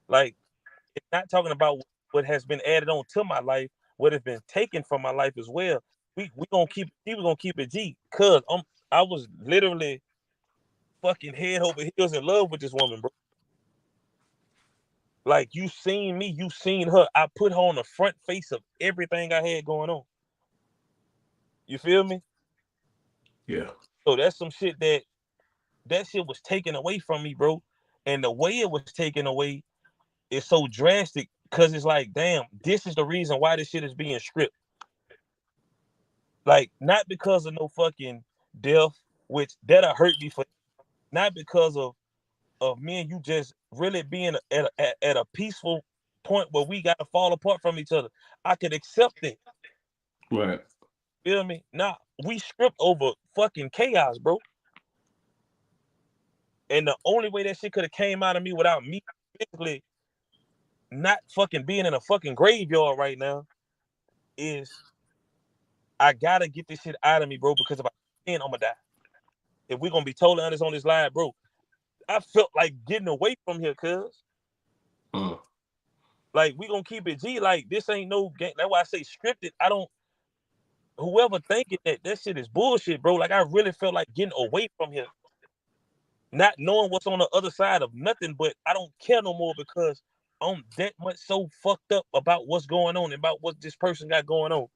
Like, it's not talking about what has been added on to my life, what has been taken from my life as well. We gonna keep it G. Cause I was literally fucking head over heels in love with this woman, bro. Like, you seen me, you seen her. I put her on the front face of everything I had going on. You feel me? Yeah. So that's some shit that shit was taken away from me, bro. And the way it was taken away is so drastic because it's like, damn, this is the reason why this shit is being stripped. Like, not because of no fucking death, which that'll hurt me for, not because of me and you just really being at a peaceful point where we gotta fall apart from each other. I could accept it. Right. Feel me? Nah, we stripped over fucking chaos, bro. And the only way that shit could have came out of me without me physically not fucking being in a fucking graveyard right now is I gotta get this shit out of me, bro, because if I can't, I'm gonna die. If we're gonna be totally honest on this line, bro, I felt like getting away from here, cuz. Mm. Like, we gonna keep it G. Like, this ain't no game. That's why I say scripted. I don't, whoever thinking that shit is bullshit, bro. Like, I really felt like getting away from here. Not knowing what's on the other side of nothing, but I don't care no more because I'm that much so fucked up about what's going on, about what this person got going on.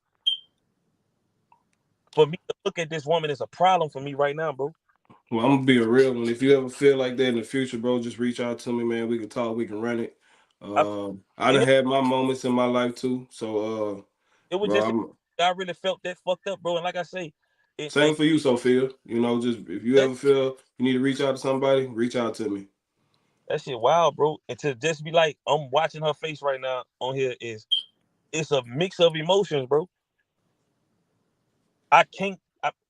For me to look at this woman is a problem for me right now, bro. Well, I'm gonna be a real one. If you ever feel like that in the future, bro, just reach out to me, man. We can talk. We can run it. I, I done and had my moments in my life too. So, it was bro, just, I'm I really felt that fucked up, bro. And like I say, and same for you, Sophia. You know, just if you that ever feel you need to reach out to somebody, reach out to me. that shit wild, bro. And to just be like, I'm watching her face right now on here it's a mix of emotions, bro. I can't.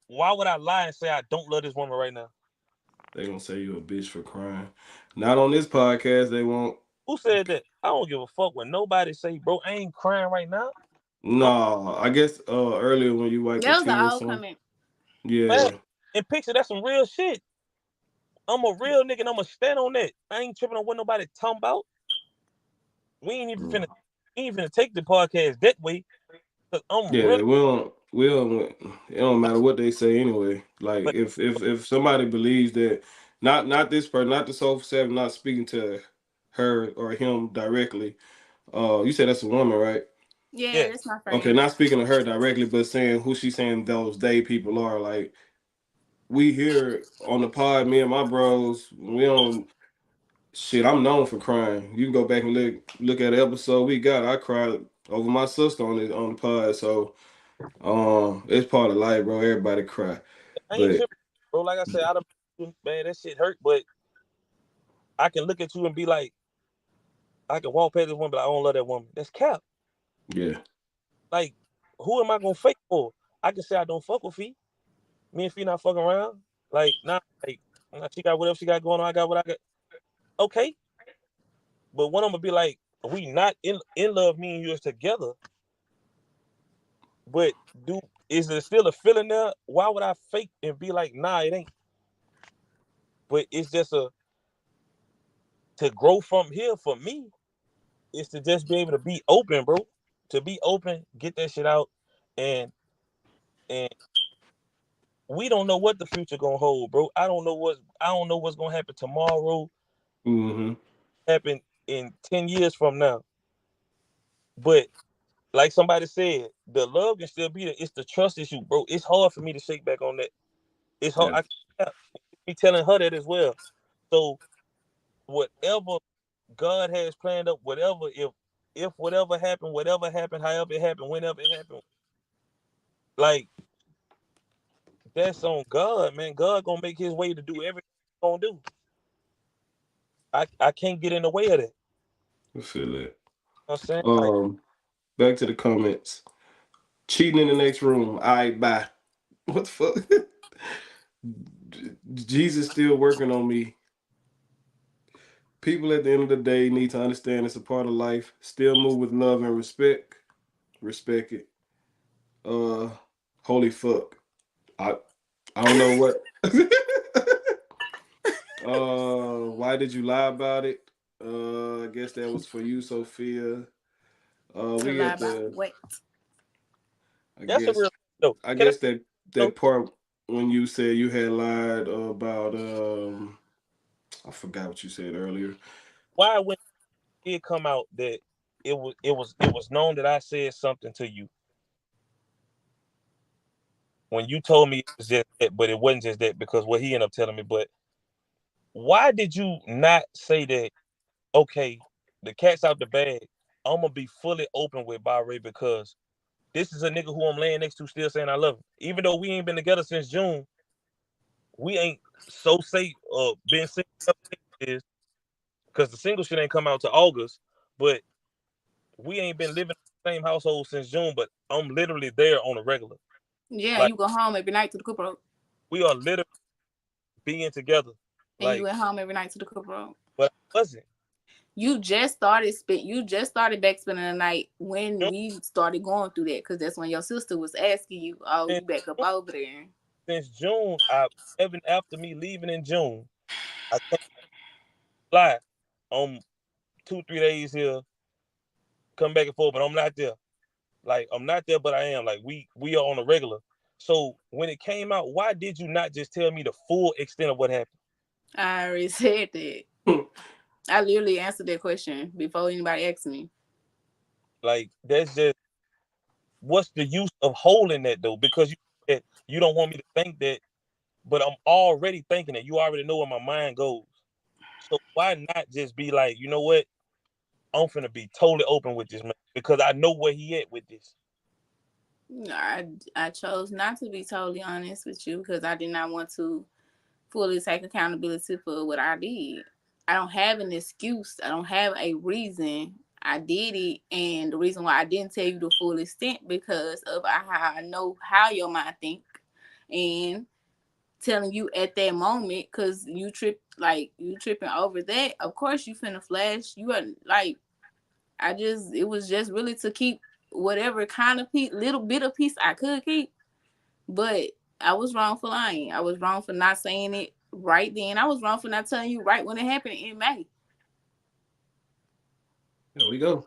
Why would I lie and say I don't love this woman right now? They gonna say you a bitch for crying. Not on this podcast. They won't. Who said that? I don't give a fuck what nobody say, bro. I ain't crying right now. I'm No, I guess earlier when you wiped the That was an tears, old son. comment. mad. Yeah, And picture that's some real shit. I'm a real nigga and I'm gonna stand on that. I ain't tripping on what nobody talking about. We ain't even mm. finna, we ain't finna take the podcast that way. Cause I'm Yeah. really, We don't. It don't matter what they say anyway. Like but if somebody believes that, not this person, not the Soul 7, not speaking to her or him directly. You said that's a woman, right? Yeah, yeah, that's my Okay, friend. not speaking to her directly, but saying who she's saying those they people are. Like we here on the pod, me and my bros, we don't. Shit, I'm known for crying. You can go back and look at the episode we got. I cried over my sister on the pod. So it's part of life, bro. Everybody cry. I ain't But tripping, bro. Like I said, I don't, man, that shit hurt. But I can look at you and be like, I can walk past this woman, but I don't love that woman. That's cap. yeah, Like, who am I gonna fake for? I can say I don't fuck with Fee. Me and Fee not fucking around. Like, nah, like, nah, she got whatever she got going on. I got what I got. Okay, but when I'm gonna be like, we not in love. Me and you is together. But do is there still a feeling there? Why would I fake and be like, nah, it ain't? But it's just a to grow from here for me. is to just be able to be open, bro. To be open, get that shit out, and and we don't know what the future gonna hold, bro. I don't know what's gonna happen tomorrow, Mm-hmm. happen in 10 years from now. But like somebody said, the love can still be there. It's the trust issue, bro. It's hard for me to shake back on that. It's hard. Yeah. I can't be telling her that as well. So whatever God has planned up, whatever if whatever happened, however it happened, whenever it happened, like that's on God, man. God gonna make his way to do everything he's gonna do. I can't get in the way of that. You know I feel it. what I'm saying? Like, Back to the comments. Cheating in the next room. All right, bye. What the fuck? Jesus still working on me. People at the end of the day need to understand it's a part of life. Still move with love and respect. Respect it. Uh, holy fuck. I I don't know what. Why did you lie about it? I guess that was for you, Sophia. To We lie got about the. what? I that's a guess. real though. I Can I guess that know part when you said you had lied about. I forgot what you said earlier. why when it did come out that it was known that I said something to you when you told me it was just that, but it wasn't just that because what he ended up telling me. But why did you not say that? Okay, the cat's out the bag. I'm gonna be fully open with Barre because this is a nigga who I'm laying next to, still saying I love him, even though we ain't been together since June. We ain't so safe been single is because the single shit ain't come out to August, but we ain't been living in the same household since June. But I'm literally there on a regular. Yeah, Like you go home every night to the Cooper Road. we are literally being together. And you Like, went home every night to the Cooper Road. but I wasn't. You just started back spending the night when June, we started going through that, because that's when your sister was asking you, oh, you since, back up over there. since June, even after me leaving in June, I can't fly on 2 3 days here, come back and forth, but I'm not there. Like I'm not there, but I am. Like we are on a regular. So when it came out, why did you not just tell me the full extent of what happened? I already said that. I literally answered that question before anybody asked me. Like that's just what's the use of holding that though? Because you don't want me to think that, but I'm already thinking that. You already know where my mind goes. So why not just be like, you know what? I'm finna be totally open with this man because I know where he at with this. I chose not to be totally honest with you because I did not want to fully take accountability for what I did. I don't have an excuse. I don't have a reason. I did it, and the reason why I didn't tell you the full extent because of how I know how your mind think, and telling you at that moment because you tripping over that. Of course, you finna flash. You are like it was just really to keep whatever kind of little bit of peace I could keep. But I was wrong for lying. I was wrong for not saying it right then. I was wrong for not telling you right when it happened in May. There we go.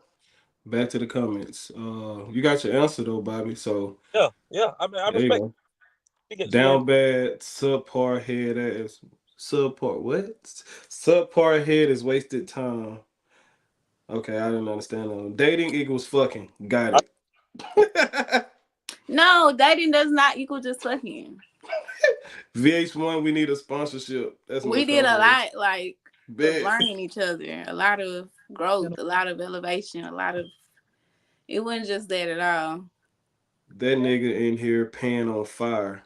Back to the comments. You got your answer though, Bobby. So Yeah, yeah. I mean, I there you respect. go. She ain't Down bad, subpar head ass. Subpar what? Subpar head is wasted time. Okay, I didn't understand that. Dating equals fucking. Got I, it. No, dating does not equal just fucking. VH1, we need a sponsorship. That's what We it's did called a for. lot of Bet. learning each other, a lot of growth, a lot of elevation, a lot of it wasn't just that at all. That nigga in here paying on fire.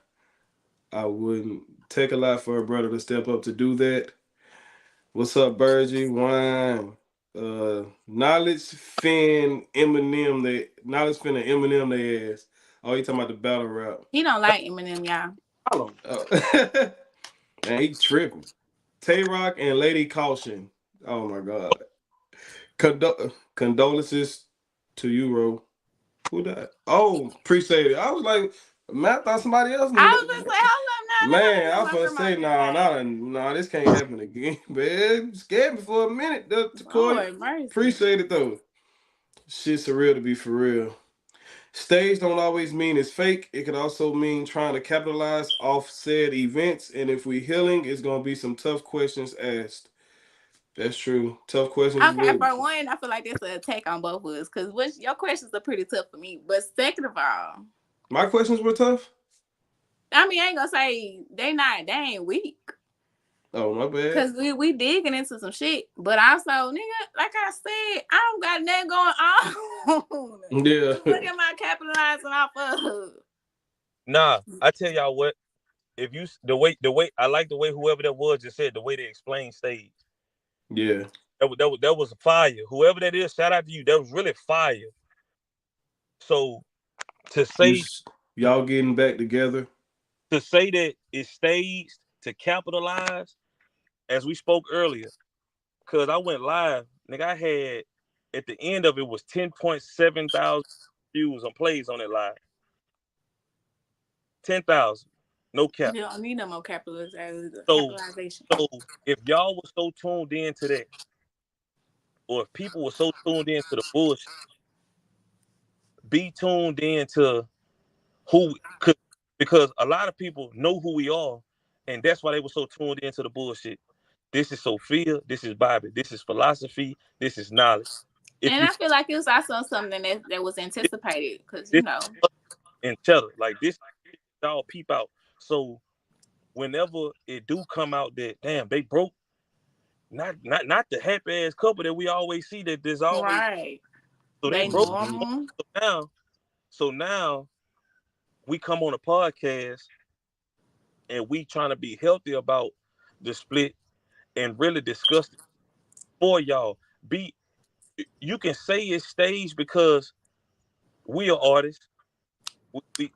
I wouldn't take a lot for a brother to step up to do that. What's up, Bergie? Wine. Knowledge Fin Eminem. Knowledge Fin and Eminem they ass. Oh, you talking about the battle rap? He don't like Eminem, y'all. Oh. Man, he tripping. Tay Rock and Lady Caution. Oh my God. Condolences to you, Ro. Who that? Oh, appreciate it. I was like, man, I thought somebody else. I was gonna say, hold up, Man, I no, was gonna say, nah, this can't happen again, man. You scared me for a minute, Corey. Lord mercy. Appreciate it though. Shit surreal to be for real. Stage don't always mean it's fake. It could also mean trying to capitalize off said events. And if we healing, it's gonna be some tough questions asked. That's true. Tough questions Okay, will. for one, I feel like that's an attack on both of us because your questions are pretty tough for me. But second of all, My questions were tough. I mean, I ain't gonna say they ain't weak. Oh, my bad. Cause we digging into some shit, but also, nigga, like I said, I don't got nothing going on. Yeah. What am I capitalizing off of? Nah, I tell y'all what. If you the way I like the way whoever that was just said the way they explained stage. Yeah. That was fire. Whoever that is, shout out to you. That was really fire. So to You, say y'all getting back together. to say that it's staged to capitalize, as we spoke earlier, because I went live, nigga, I had at the end of it was 10.7 thousand views on plays on it live. 10,000. No cap. You don't need no more So capitalization. so if y'all were so tuned in to that, or if people were so tuned in to the bullshit, be tuned in to who could, because a lot of people know who we are, and that's why they were so tuned into the bullshit. This is Sophia, this is Bobby, this is philosophy, this is knowledge. If And you I feel like it was also something that was anticipated because this in cheddar, like this, y'all peep out. So whenever it do come out that damn they broke, not the happy ass couple that we always see that there's always, right, so they they broke. normal. So now we come on a podcast and we trying to be healthy about the split and really discuss it for y'all. Be You can say it's staged because we are artists. We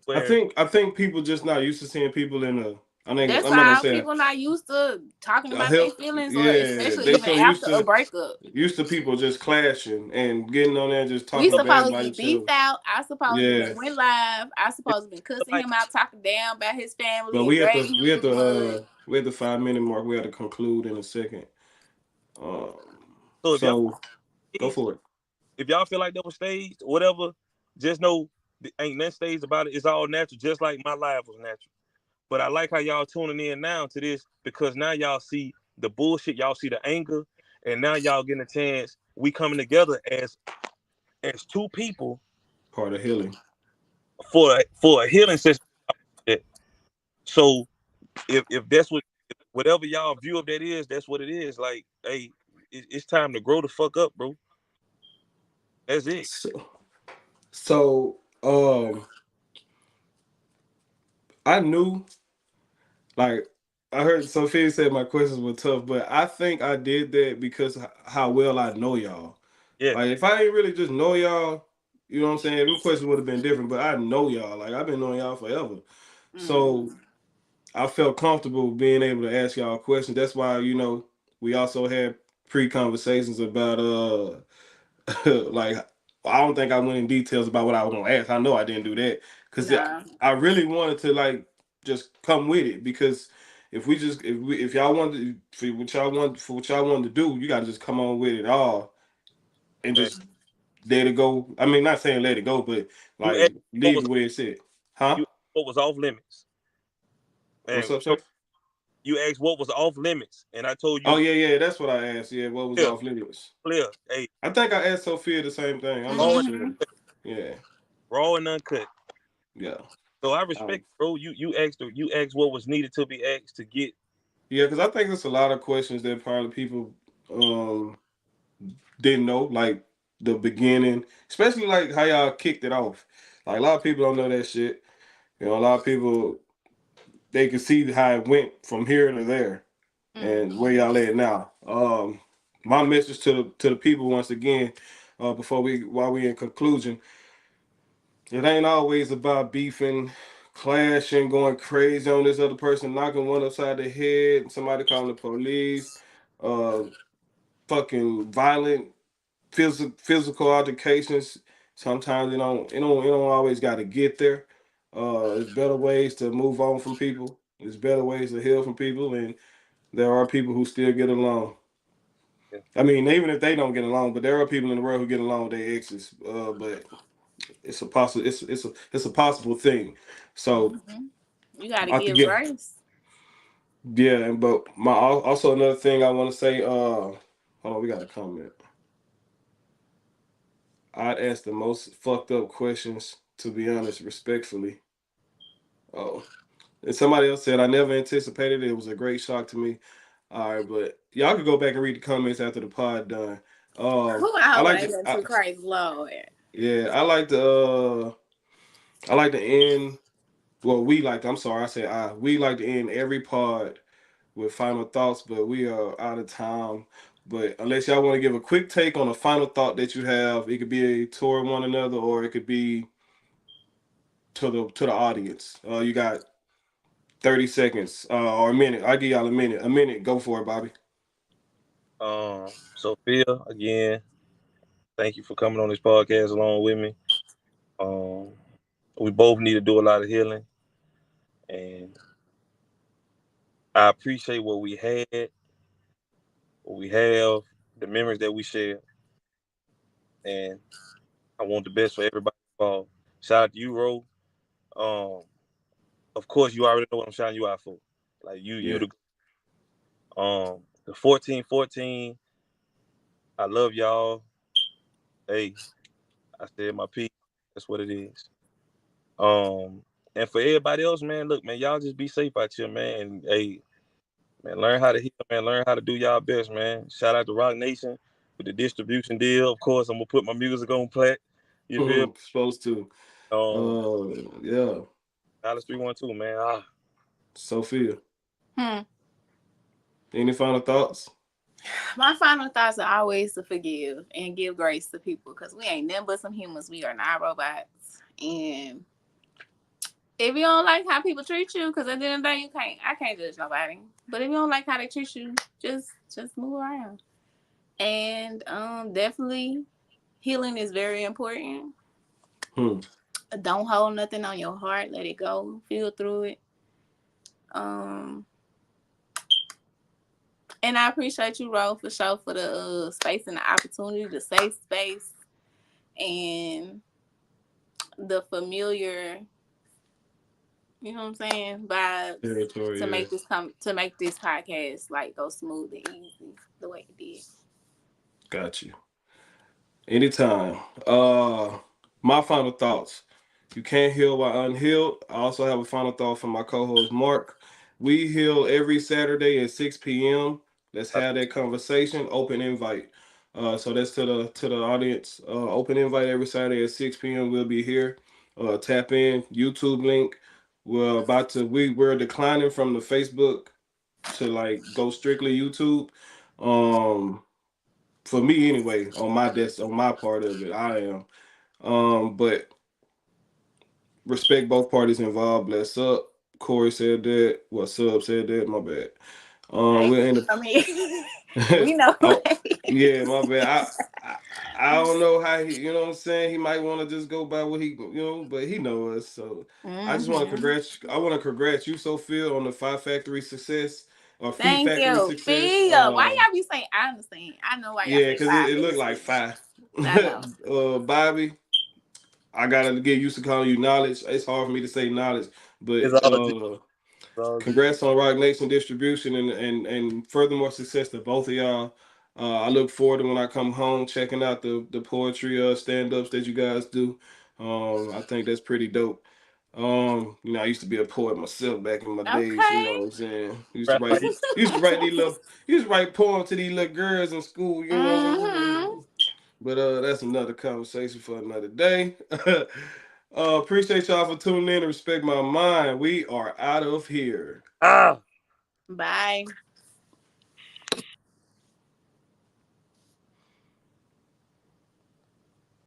where I think people just not used to seeing people in a. I think That's I'm not gonna all. say People not used to talking a about their help. feelings, or Yeah, especially they even so after a breakup. used to people just clashing and getting on there and just We talking bad supposed to about be each other. beefed out. I supposed to be Yeah, went live. I it's supposed to be cussing like him out, talking down about his but family, and dragging him through the mud. we at the 5 minute mark. We have to conclude in a second. Um, so so go for it. if y'all feel like that was staged or whatever, just know ain't nothing staged about it. It's all natural, just like my life was natural. But I like how y'all tuning in now to this because now y'all see the bullshit, y'all see the anger, and now y'all getting a chance. We coming together as two people Part of healing. for a healing system. So if that's whatever y'all view of that is, that's what it is. Like, hey, it's time to grow the fuck up, bro. That's it. So I knew like I heard Sophia said my questions were tough, but I think I did that because how well I know y'all. Yeah. Like if I ain't really just know y'all, you know what I'm saying? Them questions would have been different, but I know y'all. Like I've been knowing y'all forever. Mm. So I felt comfortable being able to ask y'all questions. That's why, we also had pre-conversations about like I don't think I went in details about what I was gonna ask. I know I didn't do that because Nah. I really wanted to like just come with it because if y'all wanted for what y'all wanted to do, you gotta just come on with it all and Man. just let it go. I mean, not saying let it go, but You like asked what leave was it where it's at. Huh? you what was off limits, What's and up, sir? you asked what was off limits, and I told Oh you yeah, that's what I asked. Yeah, what was clear, off limits? clear. Hey, I think I asked Sophia the same thing. I'm raw not and sure. Mm-hmm. Yeah, raw and uncut. yeah. So I Um, respect, bro. You asked what was needed to be asked to get. yeah, because I think there's a lot of questions that probably people um didn't know, like the beginning, especially like how y'all kicked it off. Like a lot of people don't know that shit. A lot of people they can see how it went from here to there and where Mm-hmm. y'all at now. My message to the people once again, while we in conclusion, it ain't always about beefing, clashing, going crazy on this other person, knocking one upside the head, somebody calling the police, uh, fucking violent physical altercations. Sometimes it don't always got to get there. There's better ways to move on from people. There's better ways to heal from people, and there are people who still get along. I mean, even if they don't get along, but there are people in the world who get along with their exes. But it's a possible. It's a possible thing. So Hmm. You got to I think give yeah, grace. yeah. But also another thing I want to say. Hold on, we got a comment. I'd ask the most fucked up questions, to be honest, respectfully. Oh, and somebody else said I never anticipated it. It was a great shock to me. All right, but y'all could go back and read the comments after the pod done. Who I I hope it like ain't to, been too crazy, Lord. yeah, I like to end. Well, we like. I'm sorry, I said I. We like to end every pod with final thoughts, but we are out of time. But unless y'all want to give a quick take on a final thought that you have, it could be toward one another, or it could be to the audience. You got 30 seconds or a minute. I'll give y'all a minute. A minute. Go for it, Bobby. Sophia, again, thank you for coming on this podcast along with me. Um, we both need to do a lot of healing, and I appreciate what we had, what we have, the memories that we share, and I want the best for everybody involved. Shout out to you, Ro. Um, of course, you already know what I'm shouting you out for. Like you Yeah. the 14-14. I love y'all. Hey, I said my piece. That's what it is. Um, and for everybody else, man, look, man, y'all just be safe out here, man. And hey, man, learn how to heal, man. Learn how to do y'all best, man. Shout out to Rock Nation with the distribution deal. Of course, I'm gonna put my music on plat. You feel me? Supposed to. Yeah. Dallas 312, man. Sophia. Hmm. Any final thoughts? My final thoughts are always to forgive and give grace to people because we ain't nothing but some humans. We are not robots. And if you don't like how people treat you, because at the end of the day, I can't judge nobody. But if you don't like how they treat you, just move around. And definitely healing is very important. Hmm. Don't hold nothing on your heart. Let it go. Feel through it. Um, and I appreciate you, Ro, for sure for the space and the opportunity, the safe space, and the familiar, you know what I'm saying, vibes to Territory, yeah. make this podcast like go smooth and easy the way it did. Got you. Anytime. My final thoughts. You can't heal while unhealed. I also have a final thought from my co-host Mark. We heal every Saturday at 6 p.m. Let's have that conversation. Open invite. So that's to the audience. Open invite every Saturday at 6 p.m. We'll be here. Tap in. YouTube link. We're declining from the Facebook to like go strictly YouTube. Um for me anyway, on my part of it, I am. But respect both parties involved. Bless up. Corey said that. What Sub said that. My bad. Hey, We'll end I mean, up. we know. Oh, yeah, my bad. I don't know how he. You know what I'm saying? He might want to just go by what he. But he know us. So I just want to Mm-hmm. congrats. I want to congrats you, Sophia, on the Phi Factory success or Fee Thank Factory you. success. Feel. Why y'all be saying? I understand. I know why y'all Yeah, say because five it in the looked like speech. Phi. I know. Bobby, I gotta get used to calling you knowledge. It's hard for me to say knowledge, but It's all good. It's all good. congrats on Rock Nation distribution and furthermore success to both of y'all. I look forward to when I come home checking out the poetry stand ups that you guys do. I think that's pretty dope. I used to be a poet myself back in my days. You know Okay. what I'm saying? Right, like, Used to write poems to these little girls in school. You know what I'm Mm-hmm. saying? But that's another conversation for another day. Appreciate y'all for tuning in and respect my mind. We are out of here. ah. Bye.